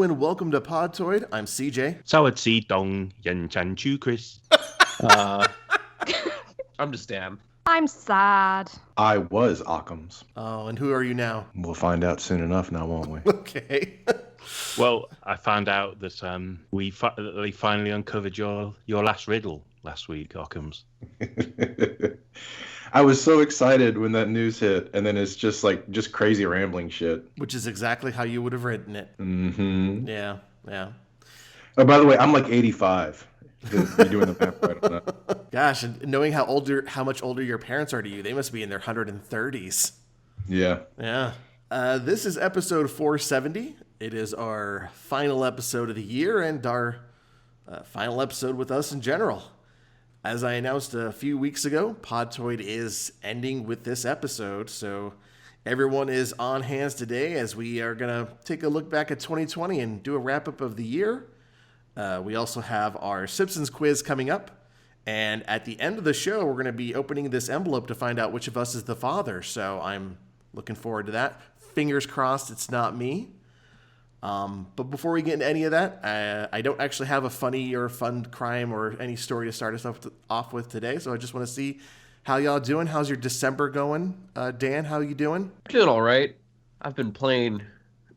gentlemen, welcome to Podtoid. I'm CJ. 周日是動人陳朱 Chris。 I'm just Dan. I'm sad. I was Occam's. Oh, and who are you now? We'll find out soon enough now, won't we? Okay. Well, I found out that they finally uncovered your last riddle last week, Occam's. I was so excited when that news hit, and then it's just crazy rambling shit. Which is exactly how you would have written it. Mm-hmm. Yeah. Oh, by the way, I'm like 85. You're doing the math right on that. Gosh, and knowing how much older your parents are to you, they must be in their 130s. Yeah. Yeah. This is episode 470. It is our final episode of the year and our final episode with us in general. As I announced a few weeks ago, Podtoid is ending with this episode, so everyone is on hands today as we are going to take a look back at 2020 and do a wrap-up of the year. We also have our Simpsons quiz coming up, and at the end of the show, we're going to be opening this envelope to find out which of us is the father, so I'm looking forward to that. Fingers crossed it's not me. But before we get into any of that, I don't actually have a funny or fun crime or any story to start us off with today. So I just want to see how y'all doing. How's your December going? Dan, how you doing? Doing all right. I've been playing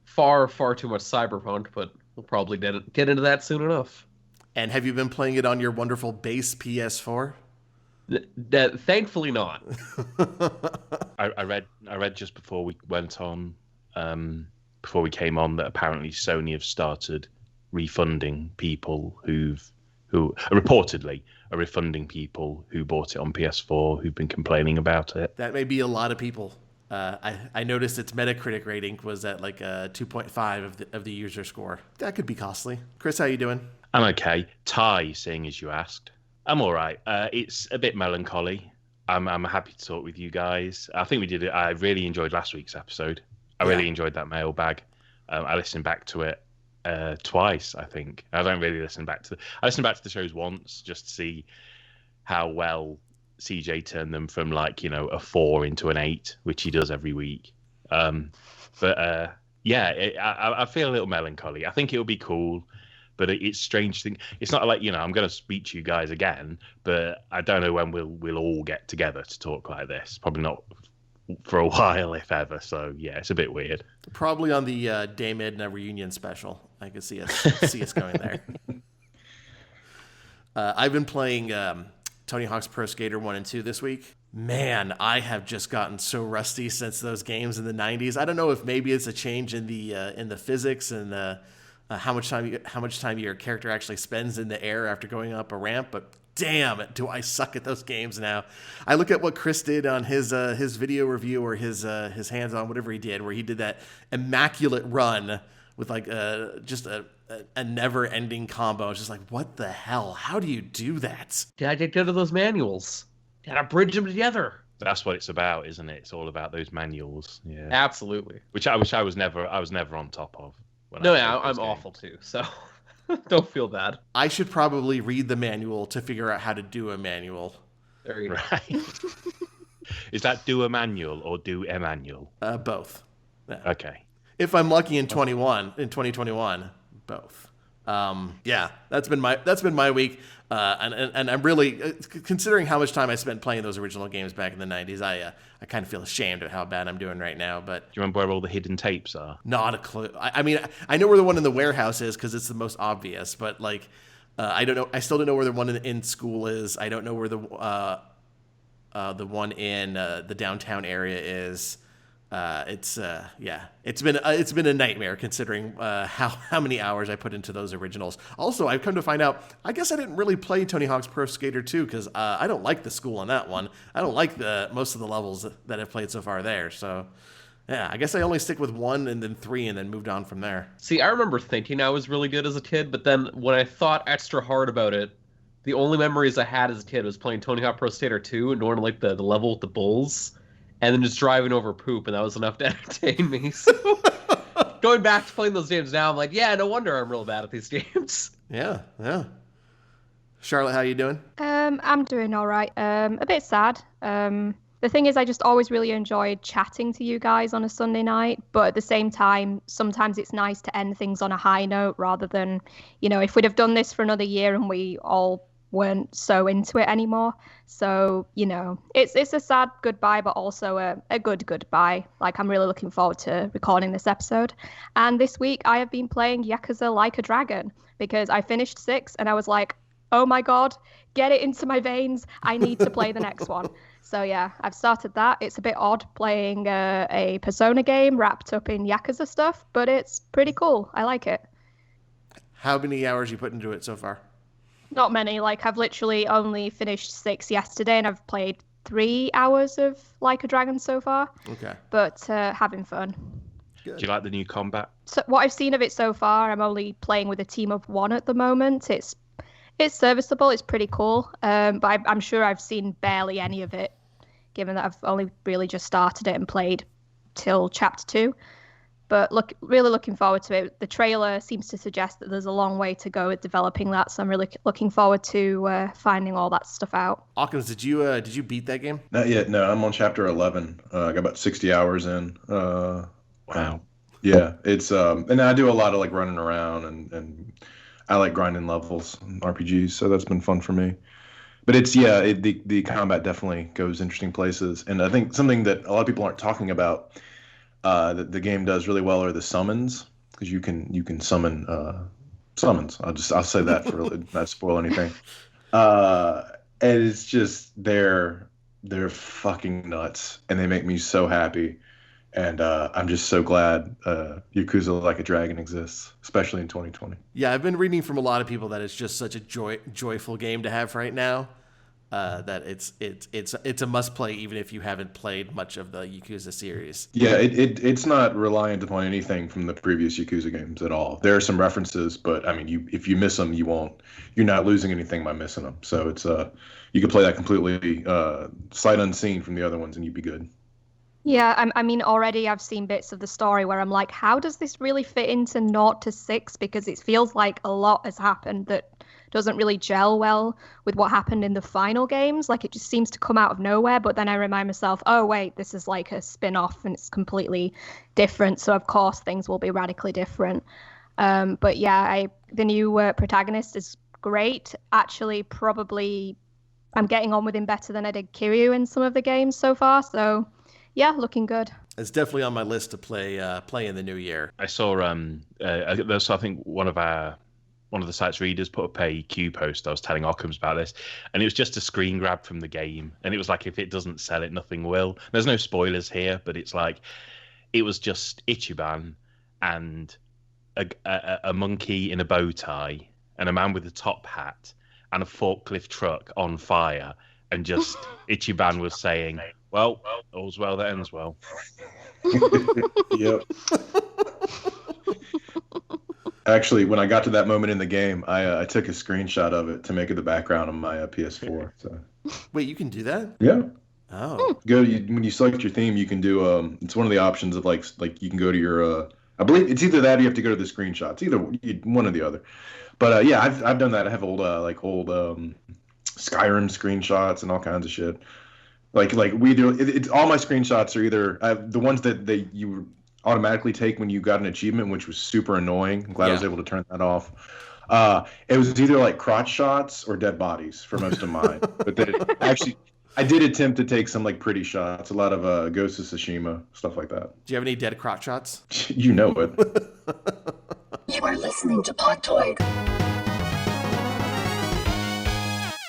far too much Cyberpunk, but we'll probably get into that soon enough. And have you been playing it on your wonderful base PS4? Thankfully not. I read just before we went on, before we came on, that apparently Sony have started refunding people who reportedly are refunding people who bought it on PS4 who've been complaining about it. That may be a lot of people. I noticed its Metacritic rating was at like a 2.5 of the user score. That could be costly. Chris, how you doing? I'm okay. Ty, seeing as you asked. I'm all right. It's a bit melancholy. I'm happy to talk with you guys. I think we did it. I really enjoyed last week's episode. I really enjoyed that mailbag. I listened back to it twice, I think. I don't really listen back to I listened back to the shows once just to see how well CJ turned them from a 4 into an 8, which he does every week. I feel a little melancholy. I think it'll be cool, but it's strange thing. It's not like, I'm going to speak to you guys again, but I don't know when we'll all get together to talk like this. Probably not for a while, if ever. So yeah, it's a bit weird. Probably on the Dame Edna reunion special. I could see us going there. I've been playing Tony Hawk's Pro Skater 1 and 2 this week. Man, I have just gotten so rusty since those games in the 90s. I don't know if maybe it's a change in the physics and how much time your character actually spends in the air after going up a ramp, but damn, do I suck at those games now. I look at what Chris did on his video review or his hands-on, whatever he did, where he did that immaculate run with just a never-ending combo. It's just like, what the hell? How do you do that? Gotta get rid of those manuals. Gotta bridge them together. That's what it's about, isn't it? It's all about those manuals. Yeah, absolutely. Which I was never on top of. I'm awful too, so don't feel bad. I should probably read the manual to figure out how to do a manual. There you go. Right. Is that do a manual or do a manual? Both. Yeah. Okay. If I'm lucky in 2021, both. That's been my week. And I'm really considering how much time I spent playing those original games back in the 90s. I kind of feel ashamed of how bad I'm doing right now. But do you remember where all the hidden tapes are? Not a clue. I mean, I know where the one in the warehouse is because it's the most obvious. But I don't know. I still don't know where the one in school is. I don't know where the one in the downtown area is. It's been a nightmare considering how many hours I put into those originals. Also, I've come to find out, I guess I didn't really play Tony Hawk's Pro Skater 2 because I don't like the school on that one. I don't like most of the levels that I've played so far there. So, yeah, I guess I only stick with 1 and then 3 and then moved on from there. See, I remember thinking I was really good as a kid, but then when I thought extra hard about it, the only memories I had as a kid was playing Tony Hawk Pro Skater 2 and going to the level with the bulls. And then just driving over poop, and that was enough to entertain me. So going back to playing those games now, I'm like, yeah, no wonder I'm real bad at these games. Yeah. Charlotte, how you doing? I'm doing all right. A bit sad. The thing is, I just always really enjoyed chatting to you guys on a Sunday night, but at the same time, sometimes it's nice to end things on a high note rather than, if we'd have done this for another year and we all weren't so into it anymore. So, it's a sad goodbye, but also a good goodbye. Like, I'm really looking forward to recording this episode. And this week, I have been playing Yakuza Like a Dragon because I finished 6 and I was like, oh my God, get it into my veins. I need to play the next one. So yeah, I've started that. It's a bit odd playing a Persona game wrapped up in Yakuza stuff, but it's pretty cool. I like it. How many hours you put into it so far? Not many. Like, I've literally only finished 6 yesterday, and I've played 3 hours of Like a Dragon so far. Okay. But having fun. Good. Do you like the new combat? So what I've seen of it so far, I'm only playing with a team of 1 at the moment. It's serviceable. It's pretty cool. But I'm sure I've seen barely any of it, given that I've only really just started it and played till chapter 2. But really looking forward to it. The trailer seems to suggest that there's a long way to go with developing that, so I'm really looking forward to finding all that stuff out. Hawkins, did you beat that game? Not yet. No, I'm on chapter 11. I got about 60 hours in. Wow. Yeah, it's and I do a lot of like running around and I like grinding levels in RPGs, so that's been fun for me. But the combat definitely goes interesting places, and I think something that a lot of people aren't talking about that the game does really well are the summons, because you can summon summons. I'll say that for not spoil anything. And it's just they're fucking nuts, and they make me so happy. And I'm just so glad Yakuza Like a Dragon exists, especially in 2020. Yeah, I've been reading from a lot of people that it's just such a joyful game to have right now. That it's a must play even if you haven't played much of the Yakuza series. Yeah, it's not reliant upon anything from the previous Yakuza games at all. There are some references, but I mean, if you miss them, you're not losing anything by missing them. So it's you can play that completely sight unseen from the other ones, and you'd be good. Yeah, I mean, already I've seen bits of the story where I'm like, how does this really fit into 0 to 6? Because it feels like a lot has happened that doesn't really gel well with what happened in the final games. Like, it just seems to come out of nowhere. But then I remind myself, oh, wait, this is like a spin-off and it's completely different. So, of course, things will be radically different. But yeah, the new protagonist is great. Actually, probably I'm getting on with him better than I did Kiryu in some of the games so far. So yeah, looking good. It's definitely on my list to play in the new year. I saw I think one of the site's readers put up a Q post. I was telling Occams about this, and it was just a screen grab from the game, and it was like, if it doesn't sell it, nothing will. There's no spoilers here, but it's like it was just Ichiban and a monkey in a bow tie and a man with a top hat and a forklift truck on fire, and just Ichiban was saying, well, all's well that ends well. Yep. Actually, when I got to that moment in the game, I took a screenshot of it to make it the background on my PS4. So. Wait, you can do that? Yeah. Oh. When you select your theme, you can do it's one of the options of like you can go to your I believe it's either that or you have to go to the screenshots. Either one or the other. But yeah, I've done that. I have old Skyrim screenshots and all kinds of shit. Like we do. It's all my screenshots are either the ones that you automatically take when you got an achievement, which was super annoying. I'm glad I was able to turn that off. It was either like crotch shots or dead bodies for most of mine. But then actually, I did attempt to take some like pretty shots. A lot of Ghost of Tsushima, stuff like that. Do you have any dead crotch shots? You know it. You are listening to Podtoid.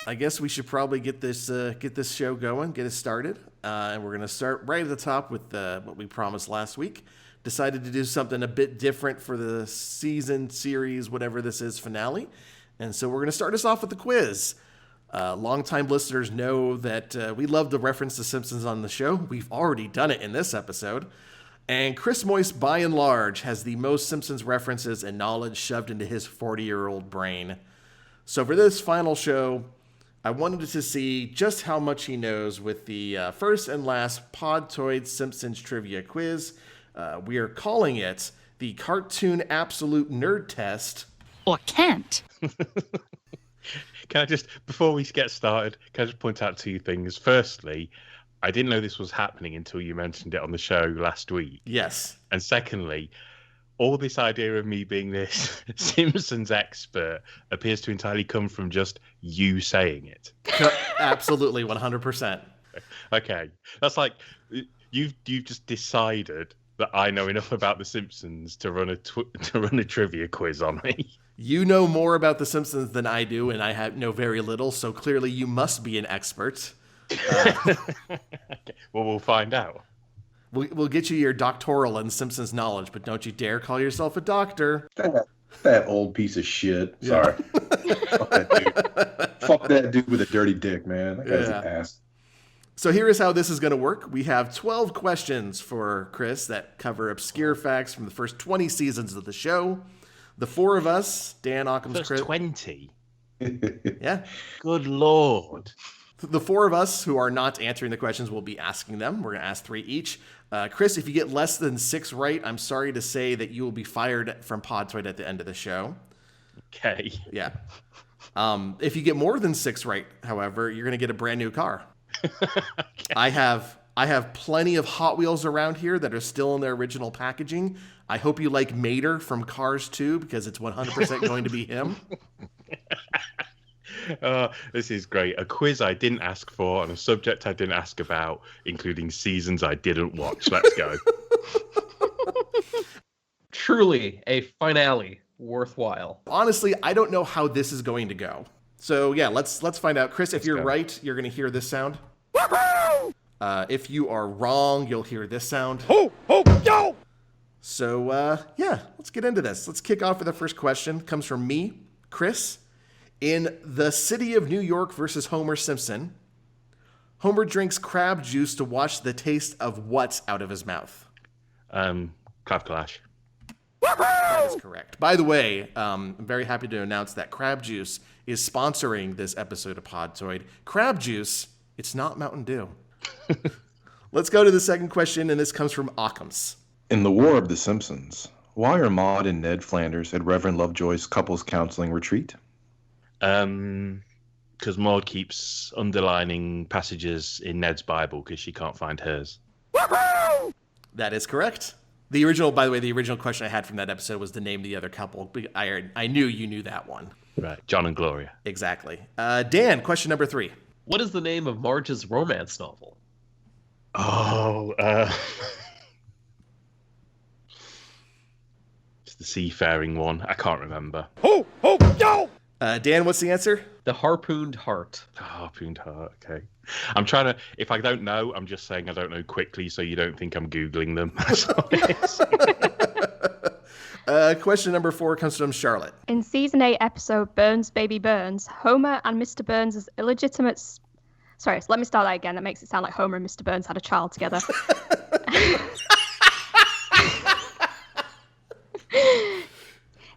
I guess we should probably get this show going, get it started. And we're going to start right at the top with what we promised last week. Decided to do something a bit different for the season, series, whatever this is, finale. And so we're going to start us off with the quiz. Longtime listeners know that we love to reference The Simpsons on the show. We've already done it in this episode. And Chris Moyse, by and large, has the most Simpsons references and knowledge shoved into his 40-year-old brain. So for this final show, I wanted to see just how much he knows with the first and last Podtoid Simpsons trivia quiz. We are calling it the Cartoon Absolute Nerd Test. Or can't. Can I just, before we get started, can I just point out 2 things? Firstly, I didn't know this was happening until you mentioned it on the show last week. Yes. And secondly, all this idea of me being this Simpsons expert appears to entirely come from just you saying it. Absolutely, 100%. Okay, that's like you've just decided that I know enough about the Simpsons to run a trivia quiz on me. You know more about The Simpsons than I do, and I know very little, so clearly you must be an expert. Okay. Well, we'll find out. We'll get you your doctoral in Simpsons knowledge, but don't you dare call yourself a doctor. That old piece of shit. Sorry. Fuck that dude. Fuck that dude with a dirty dick, man. That guy's an ass. So here is how this is going to work. We have 12 questions for Chris that cover obscure facts from the first 20 seasons of the show. The four of us, Dan, Occam's, First Chris... 20? Yeah. Good Lord. The four of us who are not answering the questions will be asking them. We're going to ask 3 each. Chris, if you get less than 6 right, I'm sorry to say that you will be fired from Podtoid at the end of the show. Okay. Yeah. If you get more than 6 right, however, you're going to get a brand new car. Okay. I have plenty of Hot Wheels around here that are still in their original packaging. I hope you like Mater from Cars 2 because it's 100% going to be him. This is great. A quiz I didn't ask for on a subject I didn't ask about, including seasons I didn't watch. Let's go. Truly a finale worthwhile. Honestly, I don't know how this is going to go. So yeah, let's find out. Chris, if you're right, you're going to hear this sound. If you are wrong, you'll hear this sound. Yo! So yeah, let's get into this. Let's kick off with the first question. It comes from me, Chris. In The City of New York versus Homer Simpson, Homer drinks crab juice to wash the taste of what out of his mouth? Clav Clash. That is correct. By the way, I'm very happy to announce that Crab Juice is sponsoring this episode of Podtoid. Crab Juice, it's not Mountain Dew. Let's go to the second question, and this comes from Occam's. In the War of the Simpsons, why are Maude and Ned Flanders at Reverend Lovejoy's couples counseling retreat? Because Maud keeps underlining passages in Ned's Bible because she can't find hers. That is correct. The original, by the way, the original question I had from that episode was to name the other couple. I knew you knew that one. Right, John and Gloria. Exactly. Dan, question number 3. What is the name of Marge's romance novel? Oh, it's the seafaring one. I can't remember. Dan, what's the answer? The Harpooned Heart. Harpooned Heart, okay. I'm trying to, if I don't know, I'm just saying I don't know quickly so you don't think I'm Googling them. Question number 4 comes from Charlotte. In season 8 episode Burns Baby Burns, Homer and Mr. Burns' illegitimate... Sorry, so let me start that again. That makes it sound like Homer and Mr. Burns had a child together.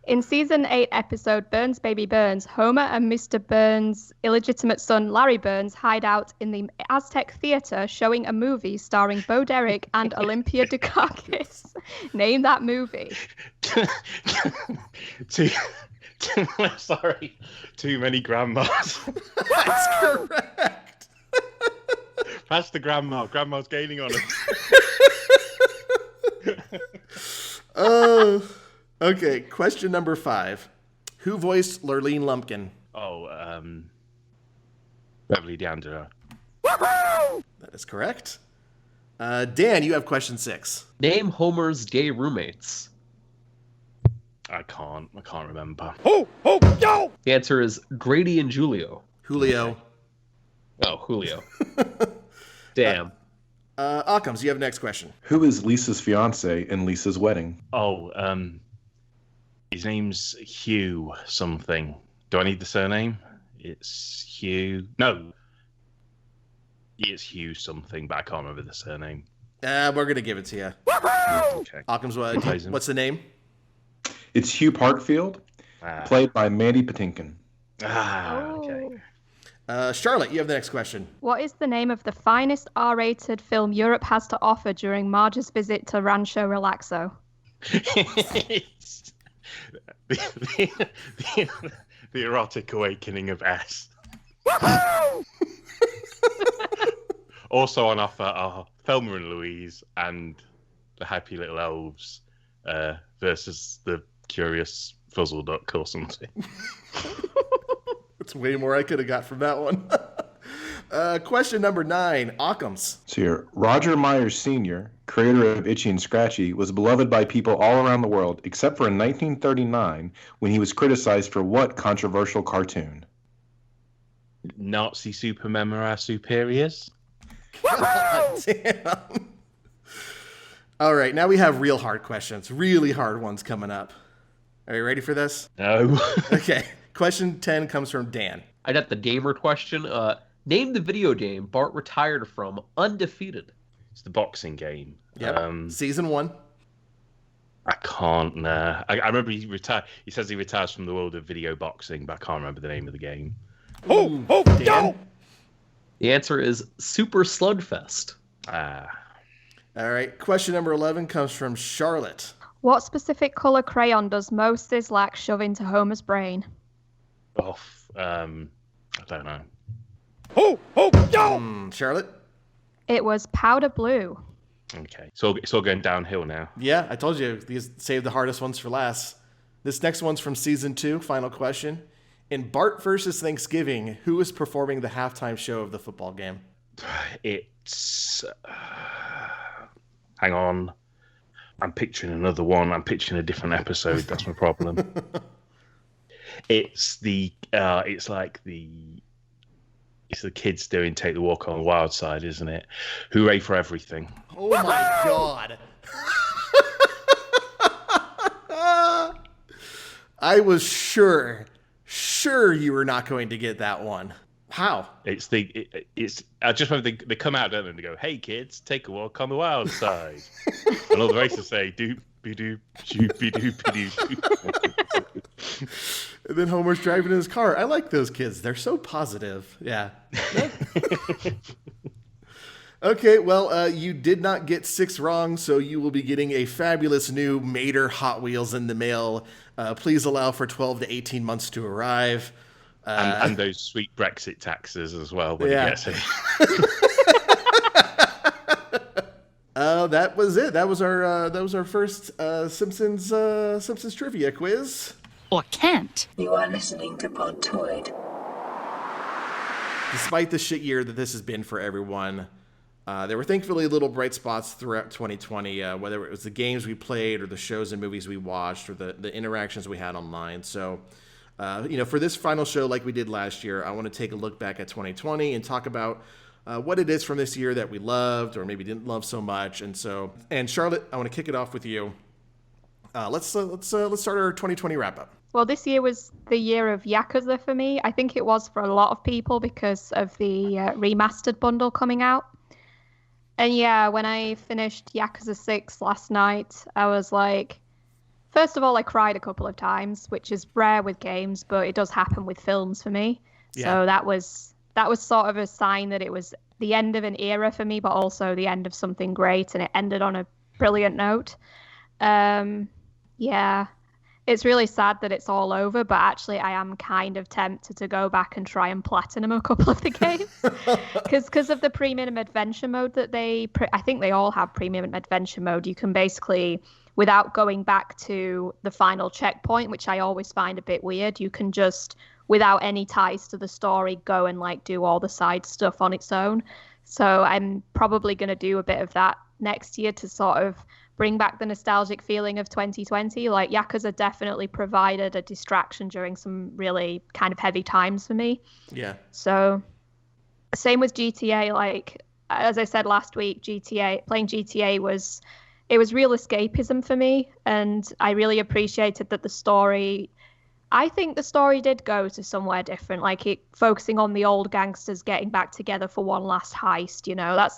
In season 8 episode Burns Baby Burns, Homer and Mr. Burns' illegitimate son Larry Burns hide out in the Aztec Theater showing a movie starring Bo Derek and Olympia Dukakis. Name that movie. Sorry. Too many grandmas. That's correct. Pass the grandma. Grandma's gaining on us. Okay, question number 5. Who voiced Lurleen Lumpkin? Oh, Beverly D'Angelo. That is correct. Dan, you have question 6. Name Homer's gay roommates. I can't remember. The answer is Grady and Julio. Julio. Oh, Julio. Damn. Occams, you have next question. Who is Lisa's fiance in Lisa's wedding? Oh, his name's Hugh something. Do I need the surname? It's Hugh. No. It's Hugh something, but I can't remember the surname. We're going to give it to you. Okay. Occams, what's the name? It's Hugh Parkfield, played by Mandy Patinkin. Okay. Charlotte, you have the next question. What is the name of the finest R-rated film Europe has to offer during Marge's visit to Rancho Relaxo? the erotic awakening of S. Also on offer are Thelma and Louise and the Happy Little Elves versus the Curious Fuzzle Duck or something. That's way more I could have got from that one. Question number 9, Occam's. So here, Roger Myers Sr., creator of Itchy and Scratchy, was beloved by people all around the world, except for in 1939, when he was criticized for what controversial cartoon? Nazi Supermen are our superiors. God damn. All right, now we have real hard questions, really hard ones coming up. Are you ready for this? No. Okay. Question 10 comes from Dan. I got the gamer question. Name the video game Bart retired from undefeated. It's the boxing game. Yep. Season 1. I can't. I remember he retired. He says he retires from the world of video boxing, but I can't remember the name of the game. Dan? The answer is Super Slugfest. Ah. All right. Question number 11 comes from Charlotte. What specific color crayon does Moyse Sislak shove into Homer's brain? I don't know. Charlotte? It was powder blue. Okay. So it's all going downhill now. Yeah, I told you. These save the hardest ones for last. This next one's from season 2. Final question. In Bart versus Thanksgiving, who is performing the halftime show of the football game? It's... hang on. I'm picturing another one. I'm picturing a different episode. That's my problem. It's the kids doing Take the Walk on the Wild Side, isn't it? Hooray for everything. Oh my God. I was sure you were not going to get that one. How? I just remember they come out, don't they, and they go, "Hey kids, take a walk on the wild side," and all the racers say, "Doop be doop doop be doop be doop." And then Homer's driving in his car. I like those kids. They're so positive. Yeah. Okay, well, you did not get 6 wrong, so you will be getting a fabulous new Mater Hot Wheels in the mail. Please allow for 12 to 18 months to arrive. And those sweet Brexit taxes as well when Yeah. he gets it. That was it. That was our first Simpsons trivia quiz. Or can't. You are listening to Podtoid. Despite the shit year that this has been for everyone, there were thankfully little bright spots throughout 2020, whether it was the games we played or the shows and movies we watched or the interactions we had online. So, for this final show, like we did last year, I want to take a look back at 2020 and talk about what it is from this year that we loved or maybe didn't love so much. And Charlotte, I want to kick it off with you. Let's start our 2020 wrap up. Well, this year was the year of Yakuza for me. I think it was for a lot of people because of the remastered bundle coming out. And yeah, when I finished Yakuza 6 last night, I was like, first of all, I cried a couple of times, which is rare with games, but it does happen with films for me. Yeah. So that was sort of a sign that it was the end of an era for me, but also the end of something great, and it ended on a brilliant note. Yeah, it's really sad that it's all over, but actually I am kind of tempted to go back and try and platinum a couple of the games because of the premium adventure mode that I think they all have premium adventure mode. You can basically, without going back to the final checkpoint, which I always find a bit weird, you can just, without any ties to the story, go and do all the side stuff on its own. So I'm probably going to do a bit of that next year to sort of bring back the nostalgic feeling of 2020. Yakuza definitely provided a distraction during some really kind of heavy times for me. Yeah. So same with GTA. As I said last week, playing GTA was real escapism for me. And I really appreciated that I think the story did go to somewhere different, focusing on the old gangsters getting back together for one last heist.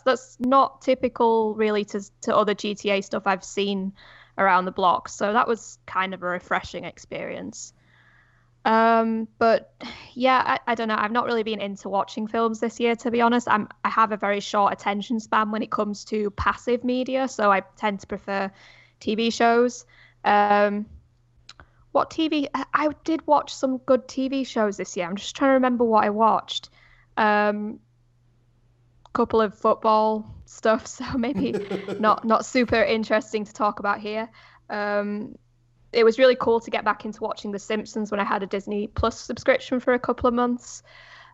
That's not typical really to other GTA stuff I've seen around the block. So that was kind of a refreshing experience. But yeah, I don't know. I've not really been into watching films this year, to be honest. I have a very short attention span when it comes to passive media, so I tend to prefer TV shows. What TV? I did watch some good TV shows this year. I'm just trying to remember what I watched. couple of football stuff, so maybe not super interesting to talk about here. It was really cool to get back into watching The Simpsons when I had a Disney Plus subscription for a couple of months.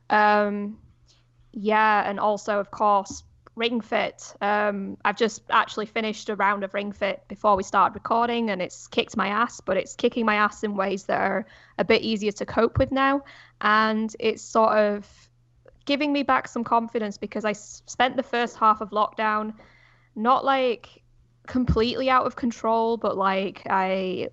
Yeah, and also, of course, Ring Fit. I've just actually finished a round of Ring Fit before we started recording, and it's kicked my ass, but it's kicking my ass in ways that are a bit easier to cope with now. And it's sort of giving me back some confidence because I spent the first half of lockdown not like completely out of control, but like I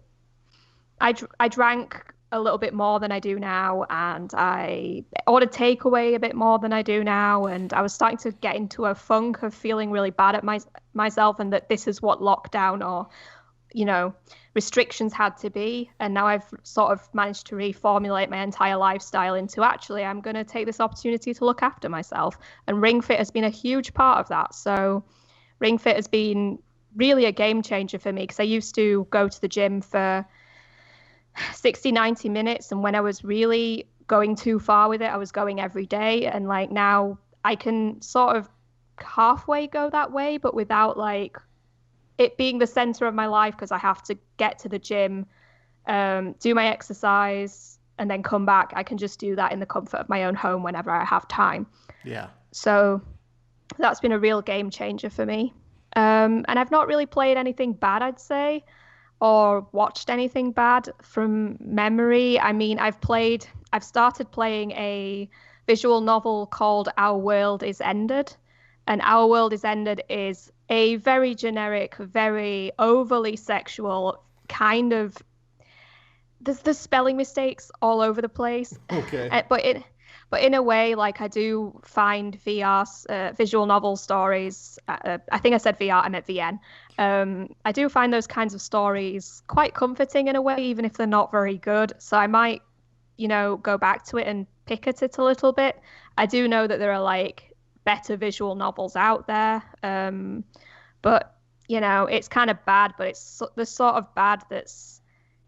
drank a little bit more than I do now, and I ordered takeaway a bit more than I do now, and I was starting to get into a funk of feeling really bad at myself, and that this is what lockdown or, you know, restrictions had to be. And now I've sort of managed to reformulate my entire lifestyle into, actually, I'm going to take this opportunity to look after myself, and Ring Fit has been a huge part of that. So Ring Fit has been really a game changer for me, because I used to go to the gym for 60-90 minutes, and when I was really going too far with it, I was going every day. And like now I can sort of halfway go that way, but without like it being the center of my life, because I have to get to the gym, do my exercise, and then come back. I can just do that in the comfort of my own home whenever I have time. Yeah. So that's been a real game changer for me. And I've not really played anything bad, I'd say, or watched anything bad from memory. I mean, I've started playing a visual novel called Our World Is Ended. And Our World Is Ended is a very generic, very overly sexual kind of... There's spelling mistakes all over the place. Okay. But in a way, like, I do find VR visual novel stories, I think I said VR, I meant VN. I do find those kinds of stories quite comforting in a way, even if they're not very good. So I might, go back to it and pick at it a little bit. I do know that there are like better visual novels out there. But, it's kind of bad, but it's the sort of bad that's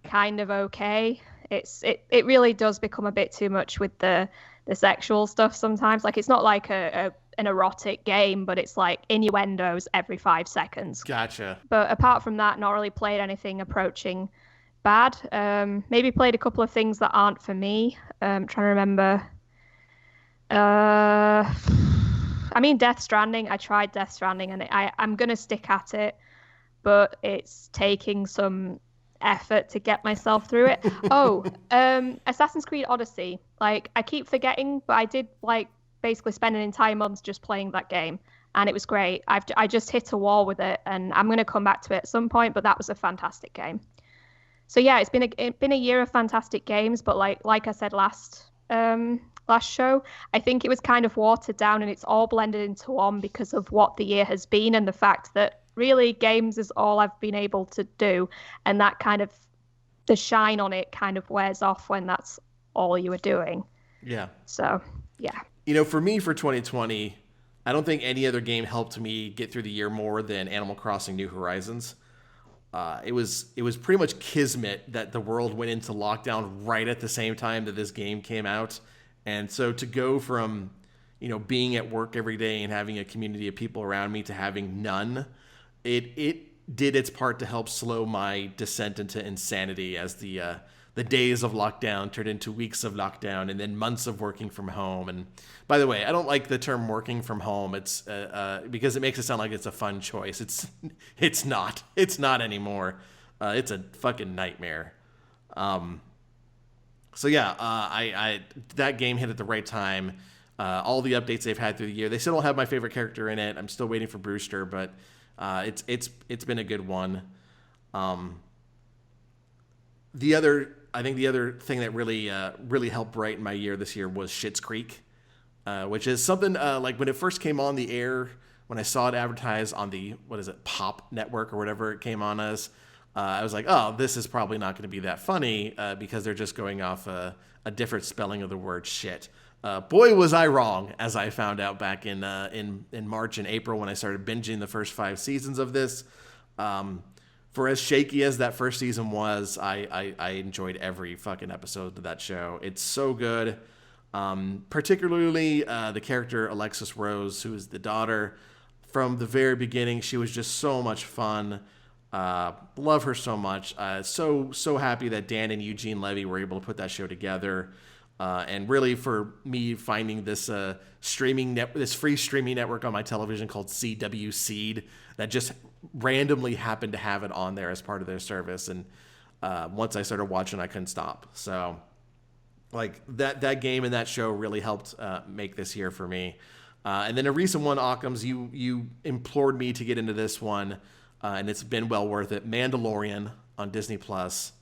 kind of okay. It really does become a bit too much with the sexual stuff sometimes. Like, it's not like an erotic game, but it's like innuendos every 5 seconds. Gotcha. But apart from that, not really played anything approaching bad. Maybe played a couple of things that aren't for me. Trying to remember. I mean, Death Stranding. I tried Death Stranding, and I'm going to stick at it, but it's taking some effort to get myself through it. Assassin's Creed Odyssey. Like, I keep forgetting, but I did like basically spend an entire month just playing that game, and it was great. I just hit a wall with it, and I'm going to come back to it at some point, but that was a fantastic game. So yeah, it's been a year of fantastic games, but like I said last show, I think it was kind of watered down, and it's all blended into one because of what the year has been, and the fact that really games is all I've been able to do, and that kind of, the shine on it kind of wears off when that's all you were doing. Yeah. So, yeah. For me, for 2020, I don't think any other game helped me get through the year more than Animal Crossing New Horizons. It was pretty much kismet that the world went into lockdown right at the same time that this game came out. And so to go from, being at work every day and having a community of people around me to having none, it did its part to help slow my descent into insanity as the days of lockdown turned into weeks of lockdown and then months of working from home. And by the way, I don't like the term working from home. It's because it makes it sound like it's a fun choice. It's not. It's not anymore. It's a fucking nightmare. So yeah, I that game hit at the right time. All the updates they've had through the year. They still don't have my favorite character in it. I'm still waiting for Brewster, but it's been a good one. The other thing that really helped brighten my year this year was Schitt's Creek, which is something like when it first came on the air, when I saw it advertised on the Pop Network or whatever it came on as, I was like, oh, this is probably not going to be that funny because they're just going off a different spelling of the word shit. Boy, was I wrong, as I found out back in March and April when I started binging the first 5 seasons of this. For as shaky as that first season was, I enjoyed every fucking episode of that show. It's so good. Particularly the character Alexis Rose, who is the daughter. From the very beginning, she was just so much fun. Love her so much. So happy that Dan and Eugene Levy were able to put that show together. And really, for me, finding this this free streaming network on my television called CW Seed that just randomly happened to have it on there as part of their service. And once I started watching, I couldn't stop. So, like that game and that show really helped make this year for me. And then a recent one, Occams, you implored me to get into this one, and it's been well worth it. Mandalorian on Disney Plus.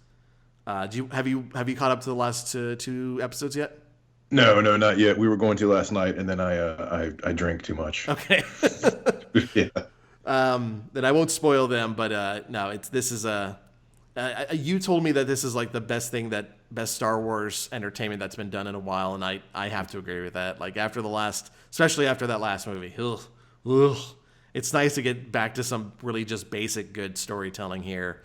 Have you caught up to the last two episodes yet? No, not yet. We were going to last night, and then I drank too much. Okay. Yeah. Then I won't spoil them, but no, you told me that this is like the best Star Wars entertainment that's been done in a while, and I have to agree with that. Like especially after that last movie, it's nice to get back to some really just basic good storytelling here.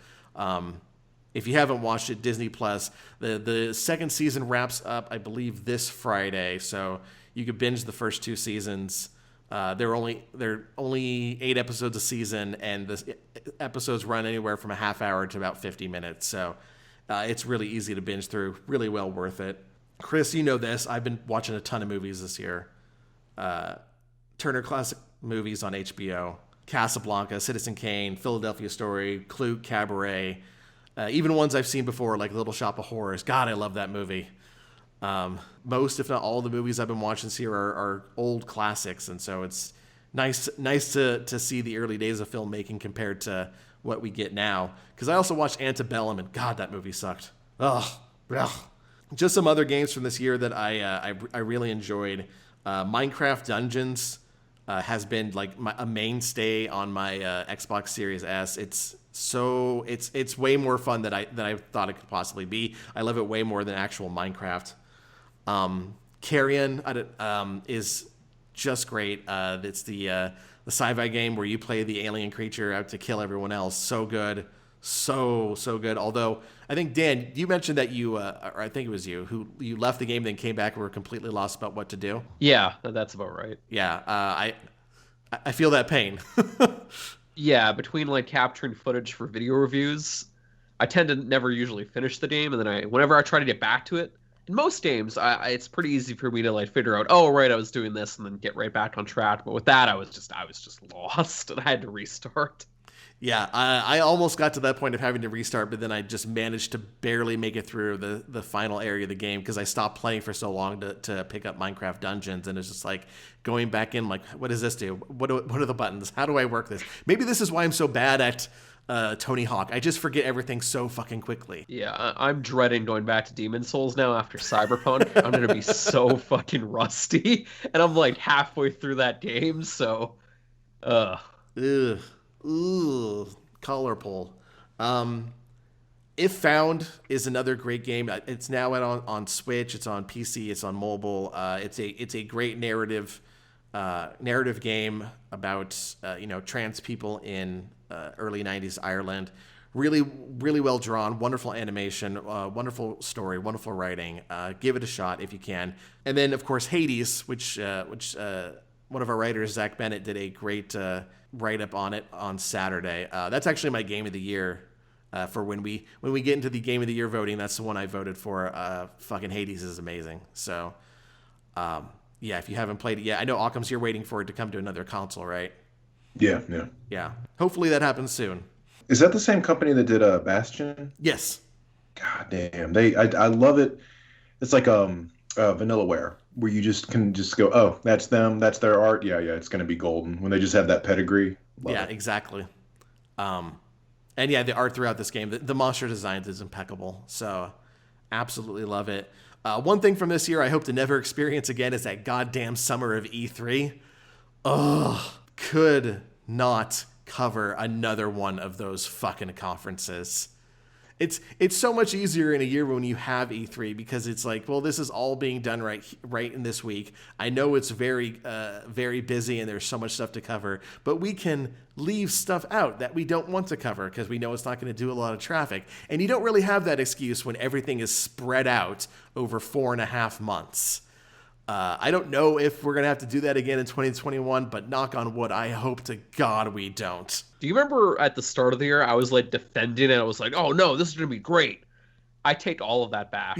If you haven't watched it, Disney Plus, the second season wraps up, I believe, this Friday, so you could binge the first 2 seasons. They're only 8 episodes a season, and the episodes run anywhere from a half hour to about 50 minutes. So it's really easy to binge through. Really well worth it. Chris, you know this. I've been watching a ton of movies this year. Turner Classic Movies on HBO, Casablanca, Citizen Kane, Philadelphia Story, Clute, Cabaret. Even ones I've seen before, like Little Shop of Horrors. God, I love that movie. Most, if not all, the movies I've been watching this year are old classics, and so it's nice to see the early days of filmmaking compared to what we get now. Because I also watched Antebellum, and God, that movie sucked. Ugh. Just some other games from this year that I really enjoyed. Minecraft Dungeons has been like a mainstay on my Xbox Series S. It's way more fun than I thought it could possibly be. I love it way more than actual Minecraft. Carrion is just great. It's the sci-fi game where you play the alien creature out to kill everyone else. So good. So good. Although I think, Dan, you mentioned that you, or I think it was you, who you left the game, then came back and were completely lost about what to do. Yeah, that's about right. Yeah, I feel that pain. Yeah, between like capturing footage for video reviews, I tend to never usually finish the game, and then whenever I try to get back to it, in most games, it's pretty easy for me to like figure out, oh right, I was doing this, and then get right back on track. But with that, I was just lost, and I had to restart. Yeah, I almost got to that point of having to restart, but then I just managed to barely make it through the final area of the game because I stopped playing for so long to pick up Minecraft Dungeons, and it's just like going back in, like, what does this do? What are the buttons? How do I work this? Maybe this is why I'm so bad at Tony Hawk. I just forget everything so fucking quickly. Yeah, I'm dreading going back to Demon Souls now after Cyberpunk. I'm gonna be so fucking rusty, and I'm like halfway through that game, so Ugh. Ooh, collar pull. If Found is another great game. It's now out on Switch. It's on PC. It's on mobile. It's a great narrative game about trans people in early '90s Ireland. Really, really well drawn. Wonderful animation. Wonderful story. Wonderful writing. Give it a shot if you can. And then of course Hades, which one of our writers, Zach Bennett, did a great write-up on it on Saturday. That's actually my game of the year for when we get into the game of the year voting. That's the one I voted for. Fucking Hades is amazing. So, yeah, if you haven't played it yet, I know Occam's, you're waiting for it to come to another console, right? Yeah. Hopefully that happens soon. Is that the same company that did Bastion? Yes. God damn, I love it. It's like Vanillaware, where you can go, oh, that's them, that's their art. Yeah, it's going to be golden when they just have that pedigree. Love it. Exactly. And yeah, the art throughout this game, the monster designs is impeccable. So absolutely love it. One thing from this year I hope to never experience again is that goddamn summer of E3. Ugh, could not cover another one of those fucking conferences. It's so much easier in a year when you have E3 because it's like, well, this is all being done right in this week. I know it's very very busy and there's so much stuff to cover, but we can leave stuff out that we don't want to cover because we know it's not going to do a lot of traffic. And you don't really have that excuse when everything is spread out over 4.5 months. I don't know if we're going to have to do that again in 2021, but knock on wood, I hope to God we don't. Do you remember at the start of the year, I was like defending it. I was like, oh no, this is going to be great. I take all of that back.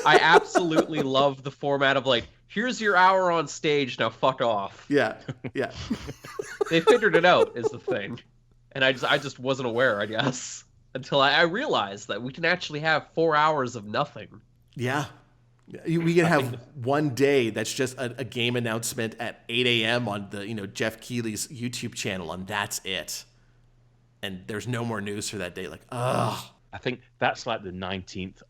I absolutely love the format of like, here's your hour on stage, now fuck off. Yeah. They figured it out is the thing. And I just wasn't aware, I guess, until I realized that we can actually have 4 hours of nothing. Yeah. We can have one day that's just a game announcement at 8 a.m. on the Jeff Keighley's YouTube channel, and that's it. And there's no more news for that day. Like, ugh. I think that's like the 19th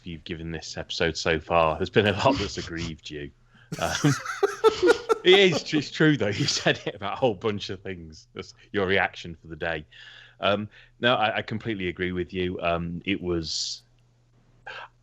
you've given this episode so far. There's been a lot that's aggrieved you. It's true, though. You said it about a whole bunch of things. That's your reaction for the day. No, I completely agree with you. It was...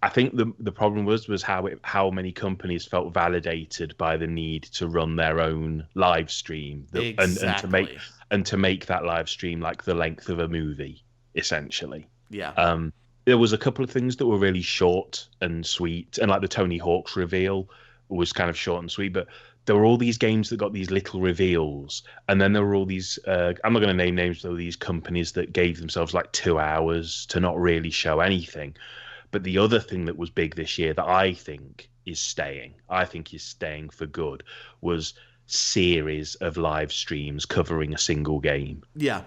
I think the problem was how many companies felt validated by the need to run their own live stream Exactly. and to make that live stream like the length of a movie, essentially. Yeah. There was a couple of things that were really short and sweet, and like the Tony Hawk's reveal was kind of short and sweet, but there were all these games that got these little reveals, and then there were all these I'm not going to name names, though, these companies that gave themselves like 2 hours to not really show anything. But the other thing that was big this year that I think is staying for good, was series of live streams covering a single game. Yeah.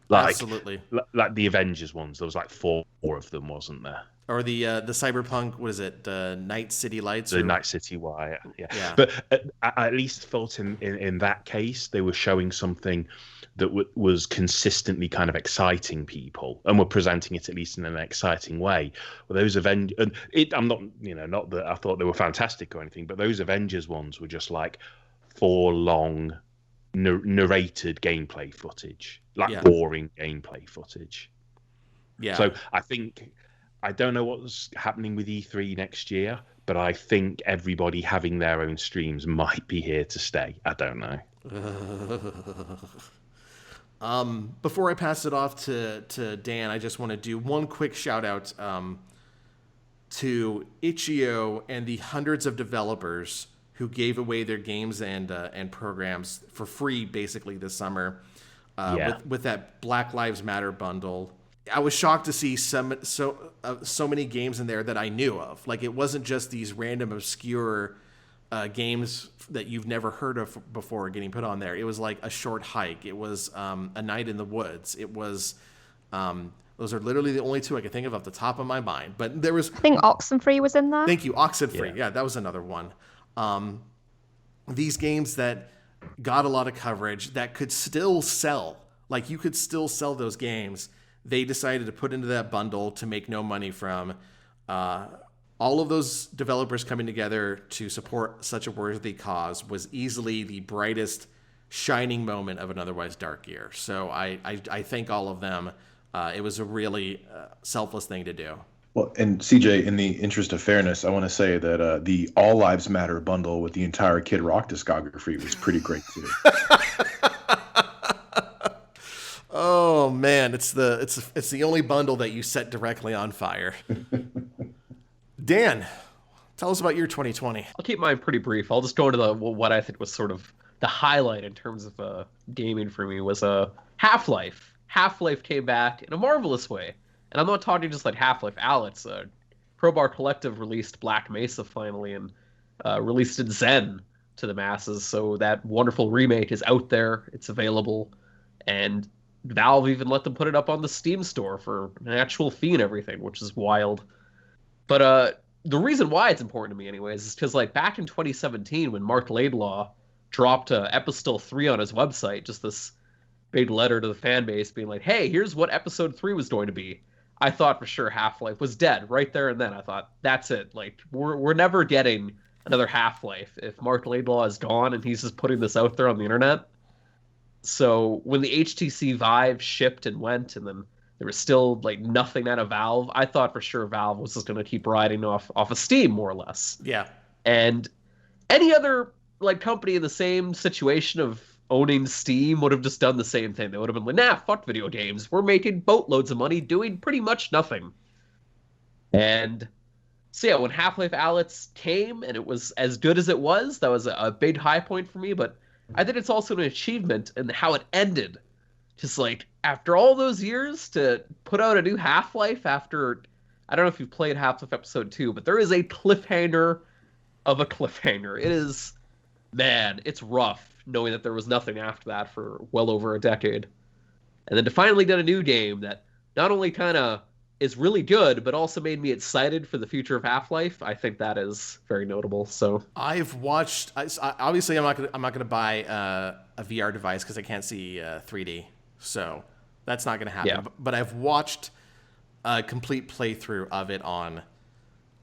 Like, absolutely. Like the Avengers ones. There was like 4 of them, wasn't there? Or the Cyberpunk, what is it? Night City Lights? The Night City Wire. Yeah. But I at least felt in that case, they were showing something that was consistently kind of exciting people, and were presenting it at least in an exciting way. Well, those Avengers, I'm not, not that I thought they were fantastic or anything, but those Avengers ones were just like 4 long narrated gameplay footage, like boring gameplay footage. Yeah. So I don't know what's happening with E3 next year, but I think everybody having their own streams might be here to stay. I don't know. Before I pass it off to Dan, I just want to do one quick shout out to Itch.io and the hundreds of developers who gave away their games and programs for free basically this summer with that Black Lives Matter bundle. I was shocked to see so many games in there that I knew of. Like, it wasn't just these random obscure games that you've never heard of before getting put on there. It was like A Short Hike. It was A Night in the Woods. It was those are literally the only 2 I can think of off the top of my mind. But there was, I think Oxenfree was in there. Thank you, Oxenfree. Yeah, that was another one. These games that got a lot of coverage that could still sell. Like, you could still sell those games. They decided to put into that bundle to make no money from. All of those developers coming together to support such a worthy cause was easily the brightest shining moment of an otherwise dark year. So I thank all of them. It was a really selfless thing to do. Well, and CJ, in the interest of fairness, I want to say that the All Lives Matter bundle with the entire Kid Rock discography was pretty great too. Oh man, it's the only bundle that you set directly on fire. Dan, tell us about your 2020. I'll keep mine pretty brief. I'll just go into what I think was sort of the highlight in terms of gaming for me was Half-Life. Half-Life came back in a marvelous way. And I'm not talking just like Half-Life Alyx. Crowbar Collective released Black Mesa finally and released it Zen to the masses. So that wonderful remake is out there. It's available. And Valve even let them put it up on the Steam store for an actual fee and everything, which is wild. But the reason why it's important to me anyways is because like back in 2017 when Mark Laidlaw dropped Epistle 3 on his website, just this big letter to the fan base being like, hey, here's what Episode 3 was going to be. I thought for sure Half-Life was dead right there and then. I thought, that's it. Like, we're never getting another Half-Life if Mark Laidlaw is gone and he's just putting this out there on the internet. So when the HTC Vive shipped and went and then there was still like nothing out of Valve, I thought for sure Valve was just going to keep riding off of Steam more or less. Yeah. And any other like company in the same situation of owning Steam would have just done the same thing. They would have been like, nah, fuck video games. We're making boatloads of money doing pretty much nothing. And So yeah, when Half-Life Alyx came and it was as good as it was, that was a big high point for me. But I think it's also an achievement in how it ended. Just like after all those years to put out a new Half-Life after, I don't know if you've played Half-Life Episode 2, but there is a cliffhanger of a cliffhanger. It is, man, it's rough knowing that there was nothing after that for well over a decade. And then to finally get a new game that not only kind of is really good, but also made me excited for the future of Half-Life. I think that is very notable. So I've watched. Obviously, I'm not gonna buy a VR device because I can't see 3D. So that's not gonna happen. Yeah. But I've watched a complete playthrough of it on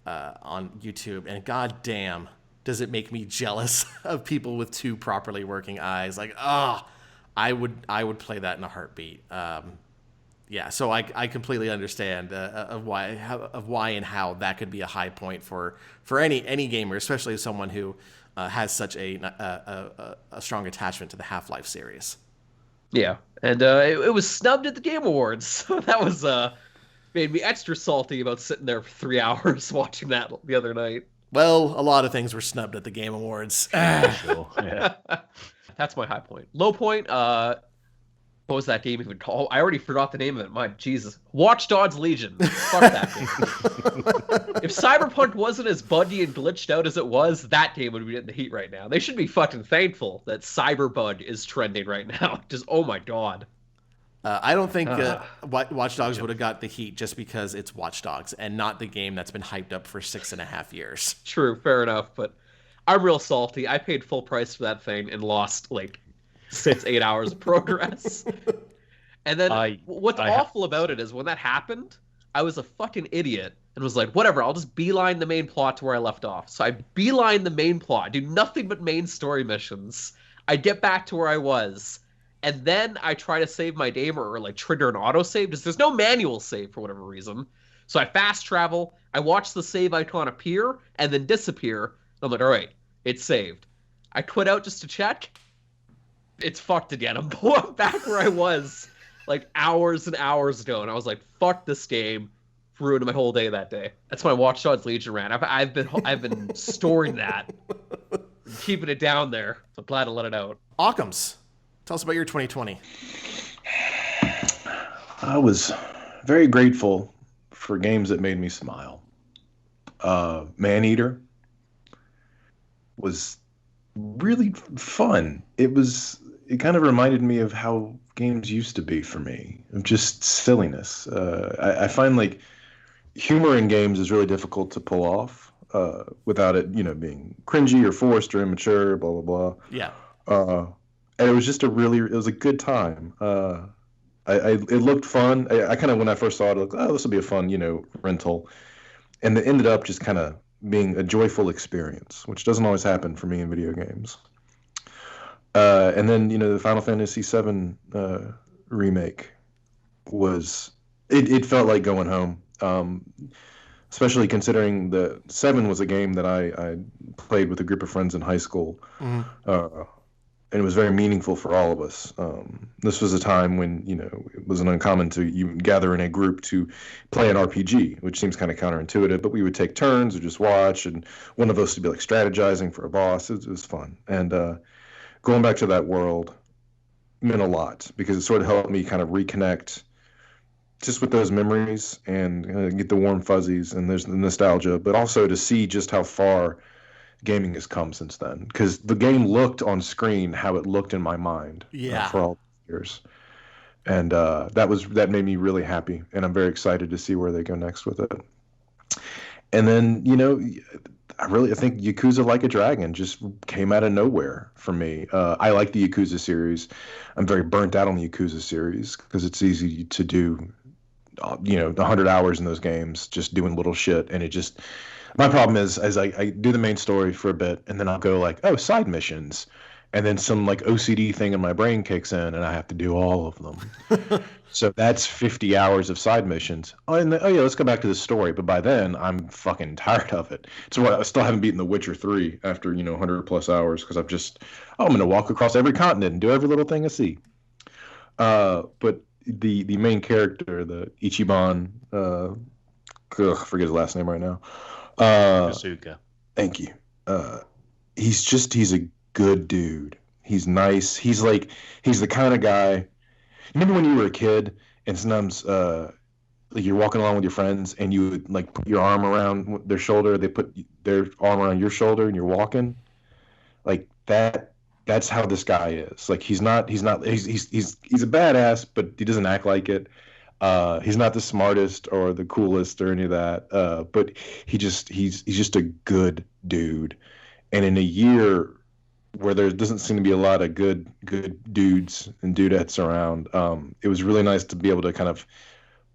YouTube, and goddamn, does it make me jealous of people with two properly working eyes? Like, I would play that in a heartbeat. Yeah, so I completely understand of why and how that could be a high point for any gamer, especially someone who has such a strong attachment to the Half-Life series. Yeah, and it was snubbed at the Game Awards. So that was made me extra salty about sitting there for 3 hours watching that the other night. Well, a lot of things were snubbed at the Game Awards. Sure, yeah. That's my high point. Low point, what was that game even called? I already forgot the name of it. My Jesus. Watch Dogs Legion. Fuck that game. If Cyberpunk wasn't as buggy and glitched out as it was, that game would be in the heat right now. They should be fucking thankful that Cyberbug is trending right now. Just, oh my god. I don't think Watch Dogs would have got the heat just because it's Watch Dogs and not the game that's been hyped up for 6.5 years. True, fair enough, but I'm real salty. I paid full price for that thing and lost, 6-8 hours of progress. And then what's awful about it is when that happened, I was a fucking idiot and was like, whatever, I'll just beeline the main plot to where I left off. So I beeline the main plot, do nothing but main story missions. I get back to where I was, and then I try to save my game or trigger an autosave because there's no manual save for whatever reason. So I fast travel, I watch the save icon appear and then disappear. I'm like, all right, it's saved. I quit out just to check. It's fucked again. I'm back where I was hours and hours ago, and I was like, fuck this game. Ruined my whole day that day. That's my Watch Dogs Legion rant. I've been storing that, keeping it down there. So I'm glad to let it out. Occams, tell us about your 2020. I was very grateful for games that made me smile. Maneater was really fun. It kind of reminded me of how games used to be for me, of just silliness. I find humor in games is really difficult to pull off without it, being cringy or forced or immature, blah, blah, blah. Yeah. And it was just it was a good time. It looked fun. I kind of, when I first saw it, I was like, oh, this will be a fun, rental. And it ended up just kind of being a joyful experience, which doesn't always happen for me in video games. And then, the Final Fantasy VII remake it felt like going home, especially considering the 7 was a game that I played with a group of friends in high school. Mm-hmm. And it was very meaningful for all of us. This was a time when, it wasn't uncommon to you gather in a group to play an RPG, which seems kind of counterintuitive, but we would take turns or just watch, and one of us would be strategizing for a boss. It was fun. And going back to that world meant a lot because it sort of helped me kind of reconnect just with those memories and get the warm fuzzies, and there's the nostalgia, but also to see just how far gaming has come since then, because the game looked on screen how it looked in my mind for all years, and that made me really happy, and I'm very excited to see where they go next with it. And then I think Yakuza Like a Dragon just came out of nowhere for me. I like the Yakuza series. I'm very burnt out on the Yakuza series because it's easy to do 100 hours in those games just doing little shit, and it just, my problem is I do the main story for a bit, and then I'll go side missions, and then some OCD thing in my brain kicks in, and I have to do all of them. So that's 50 hours of side missions. Let's go back to the story. But by then, I'm fucking tired of it. So I still haven't beaten The Witcher 3 after 100 plus hours because I'm going to walk across every continent and do every little thing I see. But the main character, the Ichiban, I forget his last name right now. Kasuga. Thank you. He's a good dude. He's nice. He's the kind of guy. Remember when you were a kid and sometimes like you're walking along with your friends and you would like put your arm around their shoulder, they put their arm around your shoulder and you're walking like that. That's how this guy is. Like he's a badass, but he doesn't act like it. He's not the smartest or the coolest or any of that. But he's just a good dude. And in a year where there doesn't seem to be a lot of good dudes and dudettes around, it was really nice to be able to kind of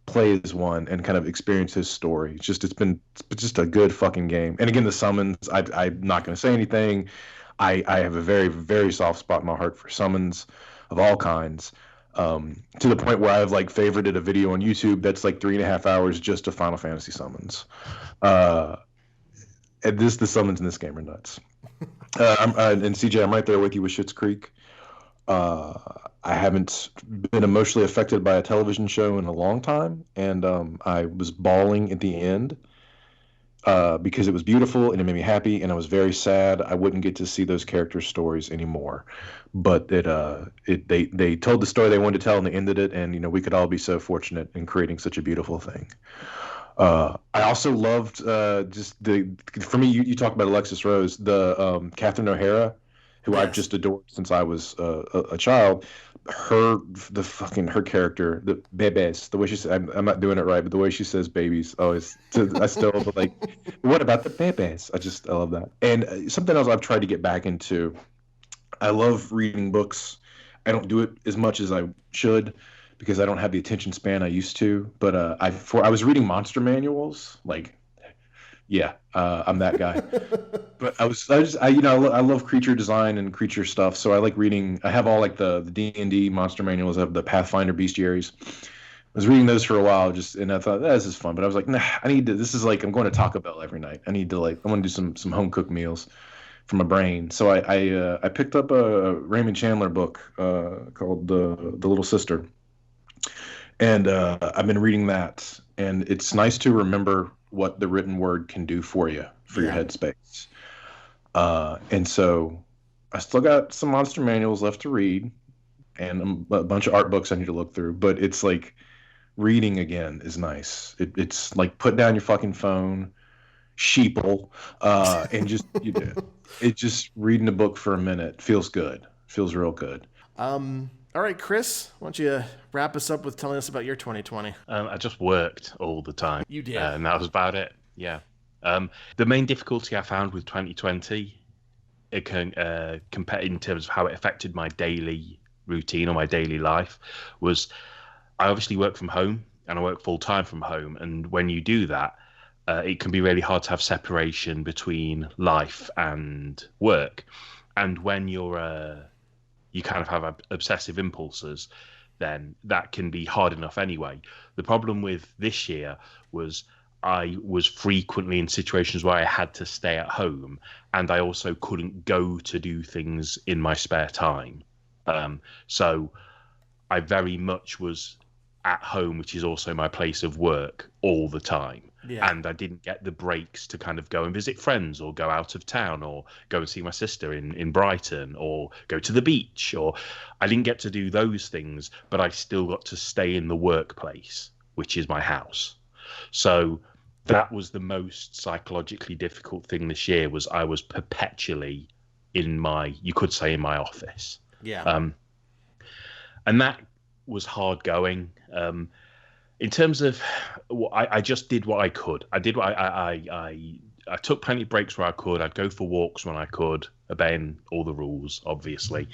play as one and kind of experience his story. It's been just a good fucking game. And again, the summons, I'm not going to say anything. I have a very, very soft spot in my heart for summons of all kinds, to the point where I've like favorited a video on YouTube that's like 3.5 hours just of Final Fantasy summons. And the summons in this game are nuts. And CJ, I'm right there with you with Schitt's Creek. I haven't been emotionally affected by a television show in a long time, and I was bawling at the end because it was beautiful and it made me happy, and I was very sad I wouldn't get to see those characters' stories anymore. But they told the story they wanted to tell and they ended it, and we could all be so fortunate in creating such a beautiful thing. I also loved for me, you talk about Alexis Rose, the Catherine O'Hara, who I've just adored since I was a child. Her character, the bebes, the way she says, I'm not doing it right, but the way she says babies, I still like, what about the bebes? I love that. And something else I've tried to get back into, I love reading books. I don't do it as much as I should because I don't have the attention span I used to. But I was reading monster manuals, like, yeah, I'm that guy. But I love creature design and creature stuff, so I like reading. I have all like the D&D monster manuals. I have the Pathfinder bestiaries. I was reading those for a while, and I thought this is fun. But I was like, nah, I need to. This is like I'm going to Taco Bell every night. I want to do some home cooked meals for my brain. So I picked up a Raymond Chandler book called The Little Sister, and I've been reading that, and it's nice to remember what the written word can do for you, for your headspace. And so I still got some monster manuals left to read and a bunch of art books I need to look through, but it's like reading again is nice. It's like put down your fucking phone, sheeple, and just it's just reading a book for a minute feels good. Feels real good. All right, Chris, why don't you wrap us up with telling us about your 2020? I just worked all the time. You did. And that was about it. Yeah. The main difficulty I found with 2020, it can compare in terms of how it affected my daily routine or my daily life, was I obviously work from home and I work full time from home. And when you do that, it can be really hard to have separation between life and work. And when you kind of have obsessive impulses, then that can be hard enough anyway. The problem with this year was I was frequently in situations where I had to stay at home, and I also couldn't go to do things in my spare time. So I very much was at home, which is also my place of work, all the time. Yeah. And I didn't get the breaks to kind of go and visit friends or go out of town or go and see my sister in Brighton or go to the beach. Or I didn't get to do those things, but I still got to stay in the workplace, which is my house. So that was the most psychologically difficult thing this year, was I was perpetually in my office. Yeah. And that was hard going. In terms of, I just did what I could. I did what I took plenty of breaks where I could. I'd go for walks when I could, obeying all the rules, obviously.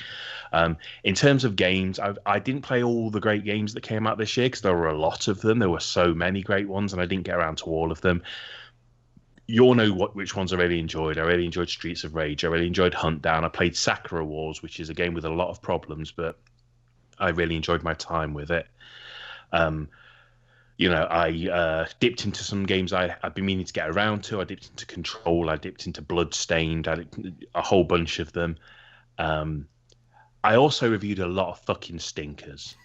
In terms of games, I didn't play all the great games that came out this year because there were a lot of them. There were so many great ones, and I didn't get around to all of them. You all know which ones I really enjoyed. I really enjoyed Streets of Rage. I really enjoyed Hunt Down. I played Sakura Wars, which is a game with a lot of problems, but I really enjoyed my time with it. I dipped into some games I've been meaning to get around to. I dipped into Control. I dipped into Bloodstained. A whole bunch of them. I also reviewed a lot of fucking stinkers.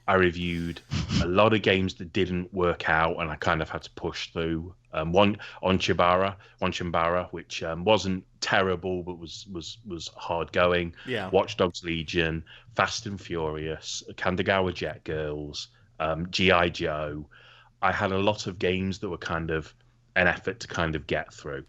I reviewed a lot of games that didn't work out, and I kind of had to push through. One on Chibara, which wasn't terrible but was hard going. Yeah. Watch Dogs Legion, Fast and Furious, Kanagawa Jet Girls, G.I. Joe. I had a lot of games that were kind of an effort to kind of get through.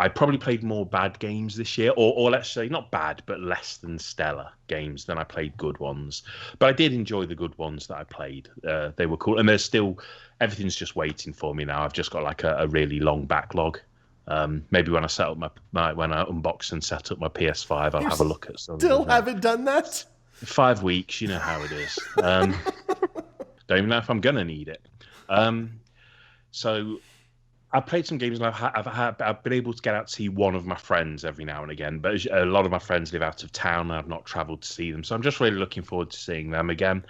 I probably played more bad games this year, or let's say not bad, but less than stellar games than I played good ones. But I did enjoy the good ones that I played. They were cool, and there's still everything's just waiting for me now. I've just got like a really long backlog. Maybe when I set up when I unbox and set up my PS5, I'll have a look at some. Still haven't done that? 5 weeks, you know how it is. Don't even know if I'm gonna need it. So I've played some games and I've been able to get out to see one of my friends every now and again, but a lot of my friends live out of town and I've not travelled to see them, so I'm just really looking forward to seeing them again.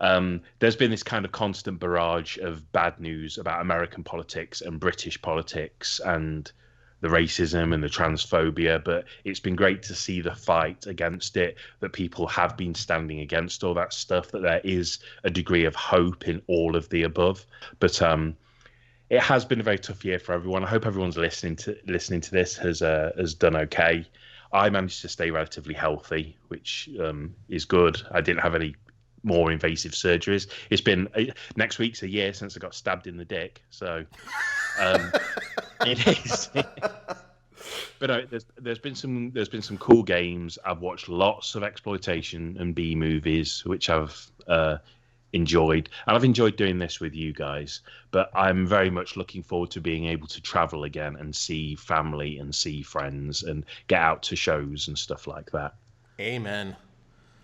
There's been this kind of constant barrage of bad news about American politics and British politics and the racism and the transphobia, but it's been great to see the fight against it, that people have been standing against all that stuff, that there is a degree of hope in all of the above. But it has been a very tough year for everyone. I hope everyone's listening to this has done okay. I managed to stay relatively healthy, which is good. I didn't have any more invasive surgeries. It's been next week's a year since I got stabbed in the dick, so it is. But there's been some cool games. I've watched lots of exploitation and B movies, which I've enjoyed, and I've enjoyed doing this with you guys. But I'm very much looking forward to being able to travel again and see family and see friends and get out to shows and stuff like that. Amen.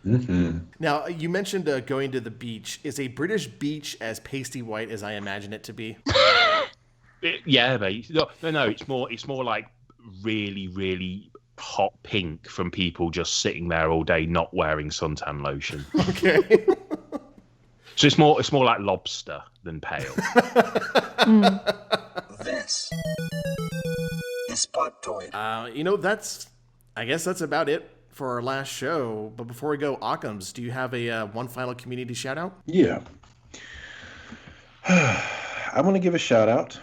Mm-hmm. Now, you mentioned going to the beach. Is a British beach as pasty white as I imagine it to be? Yeah, mate. No. It's more like really, really hot pink from people just sitting there all day not wearing suntan lotion. Okay. So it's more like lobster than pale. This is Podtoid. I guess that's about it for our last show. But before we go, Occams, do you have a one final community shout out? Yeah. I want to give a shout out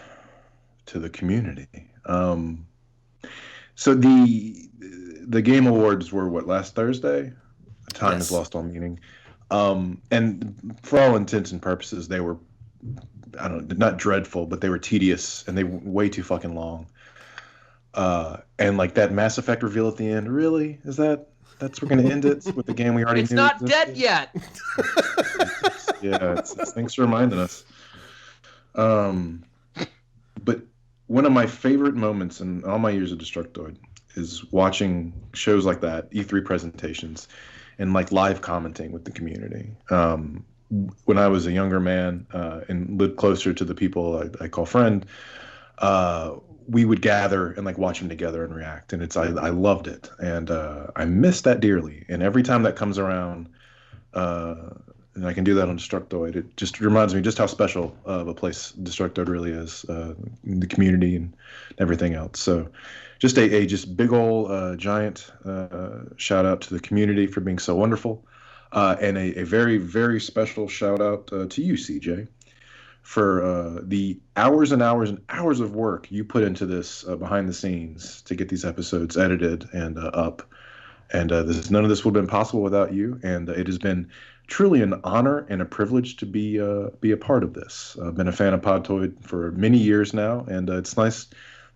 to the community. So the Game Awards were last Thursday? Time has lost all meaning. And for all intents and purposes, they were, I don't know, not dreadful, but they were tedious and they were way too fucking long. And like that Mass Effect reveal at the end, really? That's we're gonna end it with the game we already knew? It's not dead yet. Yeah, thanks for reminding us. But one of my favorite moments in all my years of Destructoid is watching shows like that, E3 presentations, and like live commenting with the community. When I was a younger man and lived closer to the people I call friend, we would gather and like watch them together and react, and I loved it, and I miss that dearly. And every time that comes around, and I can do that on Destructoid, it just reminds me just how special of a place Destructoid really is, in the community and everything else. So just a just big old giant shout out to the community for being so wonderful, and a very, very special shout out to you, CJ, for the hours and hours and hours of work you put into this behind the scenes to get these episodes edited and up. And none of this would have been possible without you. And it has been truly an honor and a privilege to be a part of this. I've been a fan of Podtoid for many years now, and it's nice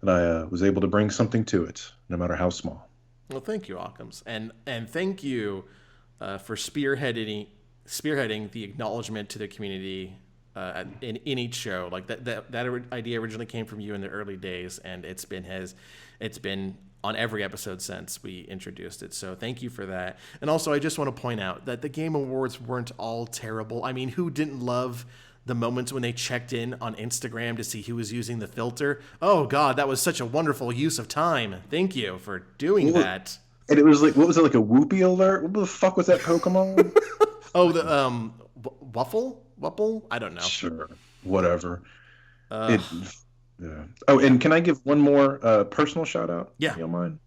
that I was able to bring something to it, no matter how small. Well, thank you, Occams, and thank you for spearheading the acknowledgement to the community in each show. Like that idea originally came from you in the early days, and it's been on every episode since we introduced it. So thank you for that. And also, I just want to point out that the Game Awards weren't all terrible. I mean, who didn't love the moments when they checked in on Instagram to see who was using the filter? Oh God, that was such a wonderful use of time. Thank you for doing that. And it was like, what was it, like a Whoopee alert? What the fuck was that Pokemon? Oh, the Wuffle? I don't know. Sure, whatever. Yeah. Oh, and can I give one more personal shout out? Yeah. If you don't mind.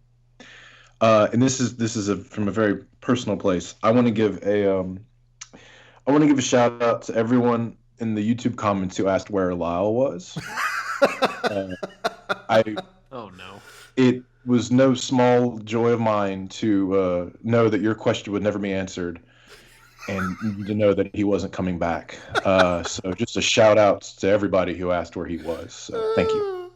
And this is from a very personal place. I want to give a shout out to everyone in the YouTube comments who asked where Lyle was. Oh no. It was no small joy of mine to know that your question would never be answered, and to know that he wasn't coming back. So just a shout out to everybody who asked where he was. So thank you.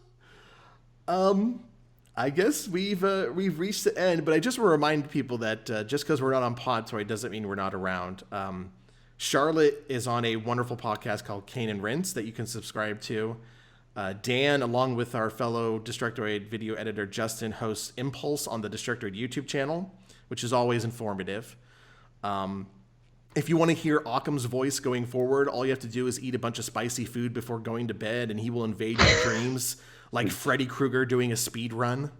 I guess we've reached the end, but I just want to remind people that just because we're not on Podtoid doesn't mean we're not around. Charlotte is on a wonderful podcast called Cane and Rinse that you can subscribe to. Dan, along with our fellow Destructoid video editor Justin, hosts Impulse on the Destructoid YouTube channel, which is always informative. If you want to hear Occam's voice going forward, all you have to do is eat a bunch of spicy food before going to bed, and he will invade your dreams like Freddy Krueger doing a speed run.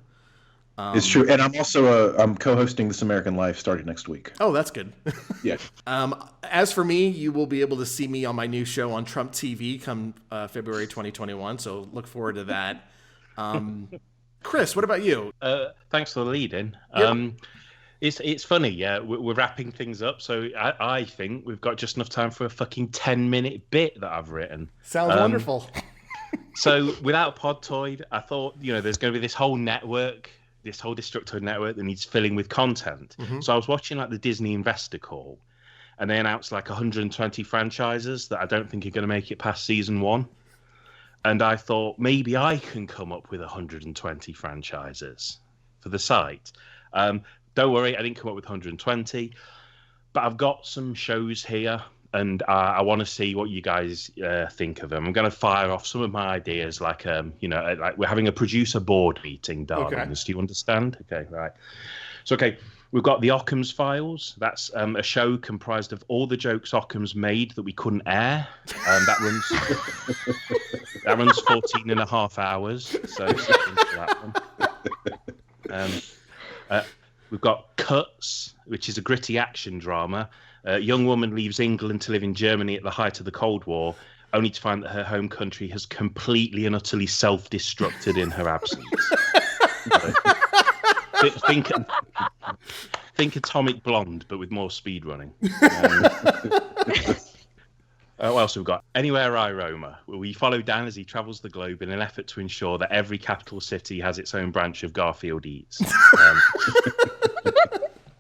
It's true, and I'm also I'm co-hosting This American Life starting next week. Oh, that's good. Yeah. As for me, you will be able to see me on my new show on Trump TV come February 2021, so look forward to that. Chris, what about you? Thanks for the lead-in. Yeah. It's funny, yeah. We're wrapping things up, so I think we've got just enough time for a fucking 10-minute bit that I've written. Sounds wonderful. So without Podtoid, I thought, there's going to be this whole network, this whole Destructoid network that needs filling with content. Mm-hmm. So I was watching like the Disney investor call, and they announced like 120 franchises that I don't think are going to make it past season 1. And I thought maybe I can come up with 120 franchises for the site. Don't worry, I didn't come up with 120, but I've got some shows here, and I want to see what you guys think of them. I'm going to fire off some of my ideas, like like we're having a producer board meeting, darlings. Okay. Do you understand? Okay, right. So, we've got the Occam's Files. That's a show comprised of all the jokes Occam's made that we couldn't air. That runs 14 and a half hours. So stick into that one. We've got Cuts, which is a gritty action drama. A young woman leaves England to live in Germany at the height of the Cold War, only to find that her home country has completely and utterly self-destructed in her absence. Think Atomic Blonde, but with more speed running. What else have we got? Anywhere I Roamer, where we follow Dan as he travels the globe in an effort to ensure that every capital city has its own branch of Garfield Eats.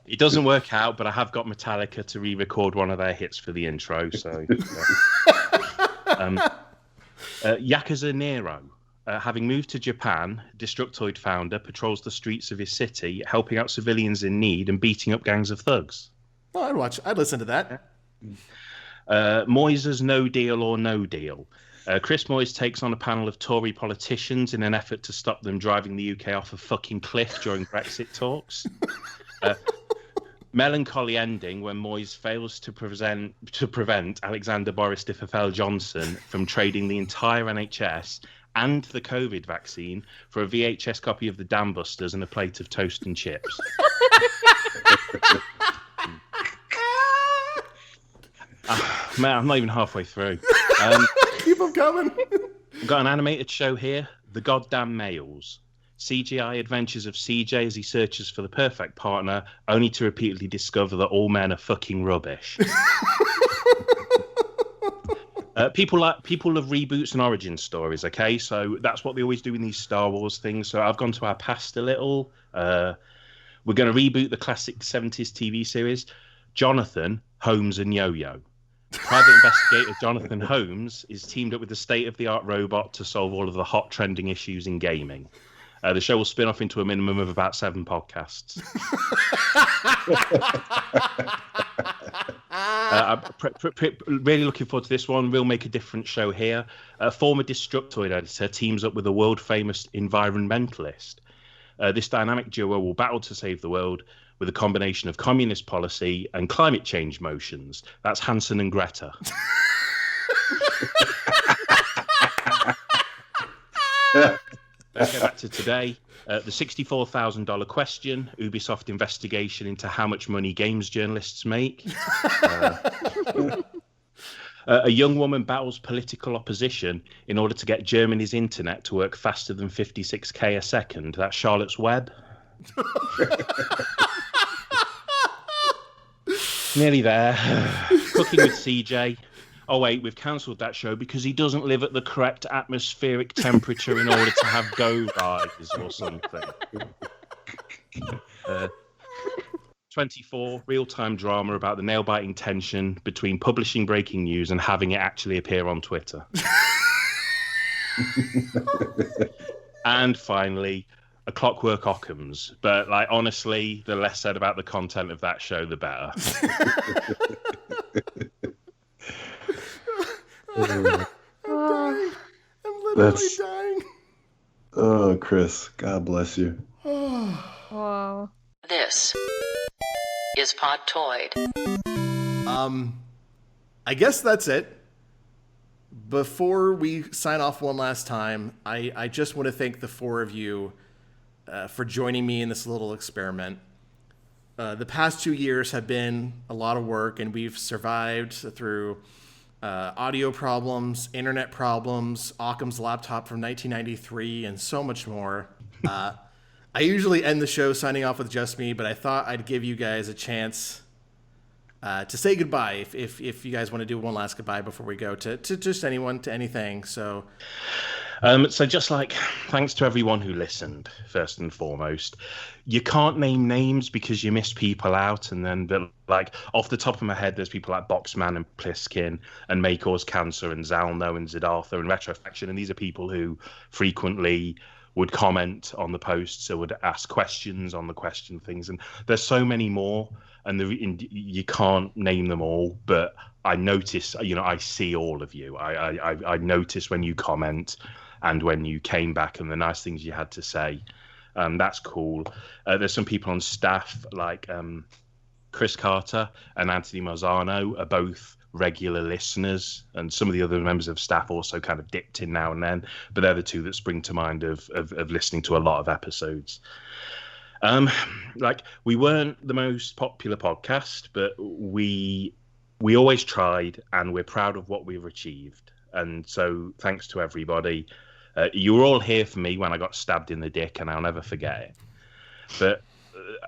It doesn't work out, but I have got Metallica to re-record one of their hits for the intro. So, Yakuza Nero. Having moved to Japan, Destructoid founder patrols the streets of his city, helping out civilians in need and beating up gangs of thugs. Oh, I'd listen to that. Moyse's No Deal or No Deal. Chris Moyse takes on a panel of Tory politicians in an effort to stop them driving the UK off a fucking cliff during Brexit talks. Melancholy ending when Moyse fails to prevent Alexander Boris Diffefel Johnson from trading the entire NHS and the COVID vaccine for a VHS copy of the Dam Busters and a plate of toast and chips. Man, I'm not even halfway through. Keep them coming. I've got an animated show here, The Goddamn Males. CGI adventures of CJ as he searches for the perfect partner, only to repeatedly discover that all men are fucking rubbish. People love reboots and origin stories, okay? So that's what they always do in these Star Wars things. So I've gone to our past a little. We're going to reboot the classic 70s TV series, Jonathan, Holmes and Yo-Yo. Private investigator Jonathan Holmes is teamed up with a state-of-the-art robot to solve all of the hot trending issues in gaming. The show will spin off into a minimum of about 7 podcasts. I'm really looking forward to this one. We'll make a different show here. A former Destructoid editor teams up with a world-famous environmentalist. This dynamic duo will battle to save the world with a combination of communist policy and climate change motions. That's Hansen and Greta. Let's get back to today. The $64,000 question, Ubisoft investigation into how much money games journalists make. A young woman battles political opposition in order to get Germany's internet to work faster than 56k a second. That's Charlotte's Web. Nearly there. Cooking with CJ. oh wait, we've cancelled that show because he doesn't live at the correct atmospheric temperature in order to have go rides or something. 24 real-time drama about the nail-biting tension between publishing breaking news and having it actually appear on Twitter. And finally, A Clockwork Occam's. But like honestly, the less said about the content of that show, the better. I'm literally dying. Oh, Chris, God bless you. Whoa. This is Podtoid. I guess that's it. Before we sign off one last time, I just want to thank the four of you for joining me in this little experiment. The past 2 years have been a lot of work, and we've survived through audio problems, internet problems, Occam's laptop from 1993, and so much more. I usually end the show signing off with just me, but I thought I'd give you guys a chance to say goodbye if you guys want to do one last goodbye before we go to just anyone, to anything. So just like thanks to everyone who listened, first and foremost. You can't name names because you missed people out, and then like off the top of my head, there's people like Boxman and Pliskin and May Cause Cancer and Zalno and Zidartha and Retrofaction, and these are people who frequently would comment on the posts or would ask questions on the question things, and there's so many more, and you can't name them all, but I notice, I see all of you. I notice when you comment and when you came back and the nice things you had to say. That's cool. There's some people on staff like Chris Carter and Anthony Marzano are both regular listeners, and some of the other members of staff also kind of dipped in now and then, but they're the two that spring to mind of listening to a lot of episodes. Like, we weren't the most popular podcast, but we always tried, and we're proud of what we've achieved. And so thanks to everybody. You were all here for me when I got stabbed in the dick, and I'll never forget it. But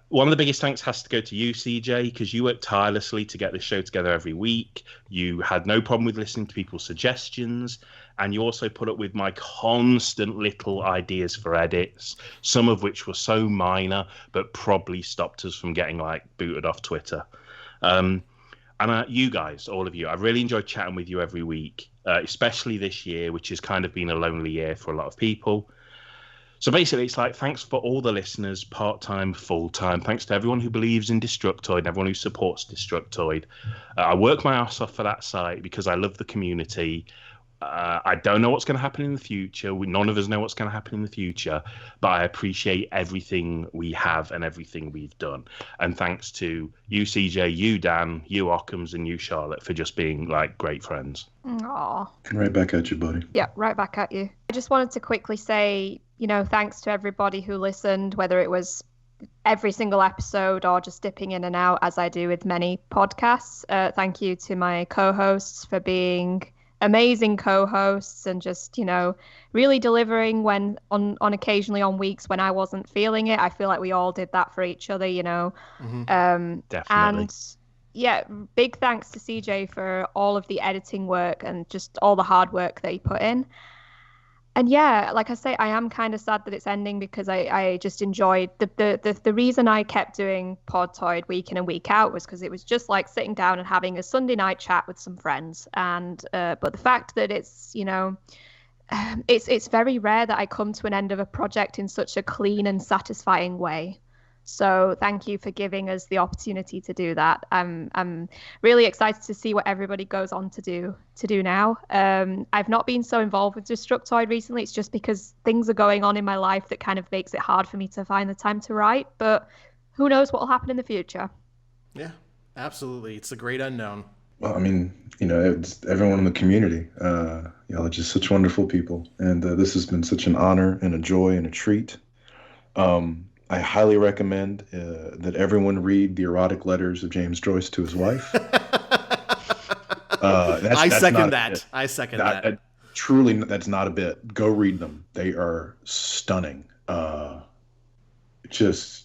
one of the biggest thanks has to go to you, CJ, because you worked tirelessly to get this show together every week. You had no problem with listening to people's suggestions, and you also put up with my constant little ideas for edits, some of which were so minor, but probably stopped us from getting booted off Twitter. And you guys, all of you, I really enjoyed chatting with you every week, especially this year, which has kind of been a lonely year for a lot of people. So basically, it's like, thanks for all the listeners, part-time, full-time. Thanks to everyone who believes in Destructoid and everyone who supports Destructoid. I work my ass off for that site because I love the community. I don't know what's going to happen in the future. None of us know what's going to happen in the future, but I appreciate everything we have and everything we've done. And thanks to you, CJ, you, Dan, you, Occams, and you, Charlotte, for just being great friends. Aww. Right back at you, buddy. Yeah, right back at you. I just wanted to quickly say, thanks to everybody who listened, whether it was every single episode or just dipping in and out as I do with many podcasts. Thank you to my co-hosts for being amazing co-hosts and just, really delivering when on occasionally on weeks when I wasn't feeling it. I feel like we all did that for each other, Mm-hmm. Definitely. And yeah, big thanks to CJ for all of the editing work and just all the hard work that he put in. And yeah, like I say, I am kind of sad that it's ending because I just enjoyed the reason I kept doing Podtoid week in and week out was because it was just like sitting down and having a Sunday night chat with some friends. And but the fact that it's it's very rare that I come to an end of a project in such a clean and satisfying way. So thank you for giving us the opportunity to do that. I'm really excited to see what everybody goes on to do now. I've not been so involved with Destructoid recently. It's just because things are going on in my life that kind of makes it hard for me to find the time to write. But who knows what will happen in the future? Yeah, absolutely. It's a great unknown. Well, I mean, it's everyone in the community. Y'all are just such wonderful people. And this has been such an honor and a joy and a treat. I highly recommend that everyone read the erotic letters of James Joyce to his wife. I second that. Truly, that's not a bit. Go read them. They are stunning. It's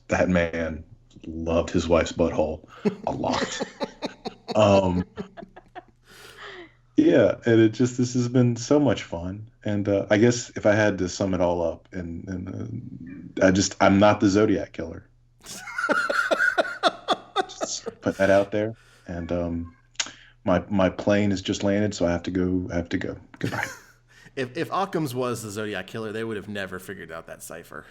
that man loved his wife's butthole a lot. Yeah, and this has been so much fun. And I guess if I had to sum it all up, I'm not the Zodiac killer. Just put that out there. And my plane has just landed, so I have to go. Goodbye. If Occam's was the Zodiac killer, they would have never figured out that cipher.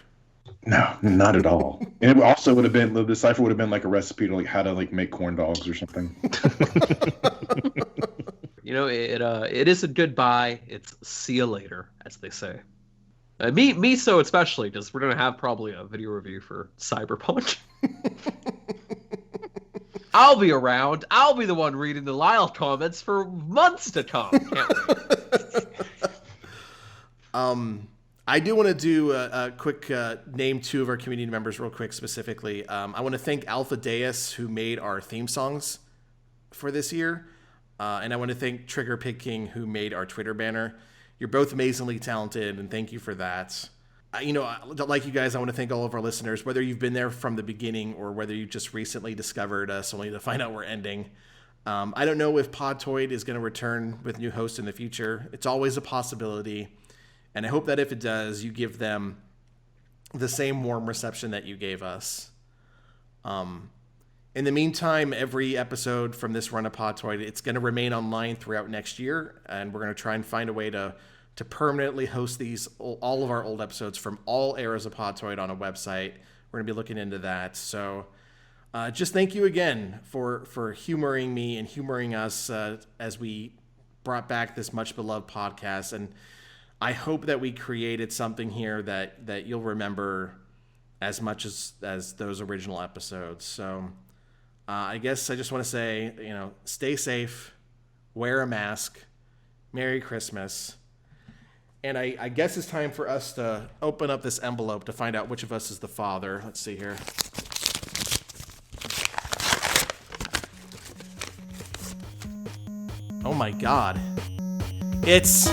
No, not at all. And it also would have been the cipher would have been like a recipe to like how to like make corn dogs or something. It isn't goodbye. It's see you later, as they say. Me so especially, because we're gonna have probably a video review for Cyberpunk. I'll be around. I'll be the one reading the Lyle comments for months to come. Can't wait. I do want to do a quick name two of our community members real quick specifically. I want to thank Alpha Deus, who made our theme songs for this year. And I want to thank Trigger Pig King, who made our Twitter banner. You're both amazingly talented, and thank you for that. Like you guys, I want to thank all of our listeners, whether you've been there from the beginning or whether you just recently discovered us only to find out we're ending. I don't know if Podtoid is going to return with new hosts in the future. It's always a possibility. And I hope that if it does, you give them the same warm reception that you gave us. In the meantime, every episode from this run of Podtoid, it's going to remain online throughout next year. And we're going to try and find a way to permanently host all of our old episodes from all eras of Podtoid on a website. We're going to be looking into that. So just thank you again for humoring me and humoring us as we brought back this much beloved podcast. And I hope that we created something here that you'll remember as much as those original episodes. So I guess I just want to say, stay safe, wear a mask, Merry Christmas. And I guess it's time for us to open up this envelope to find out which of us is the father. Let's see here. Oh my God. It's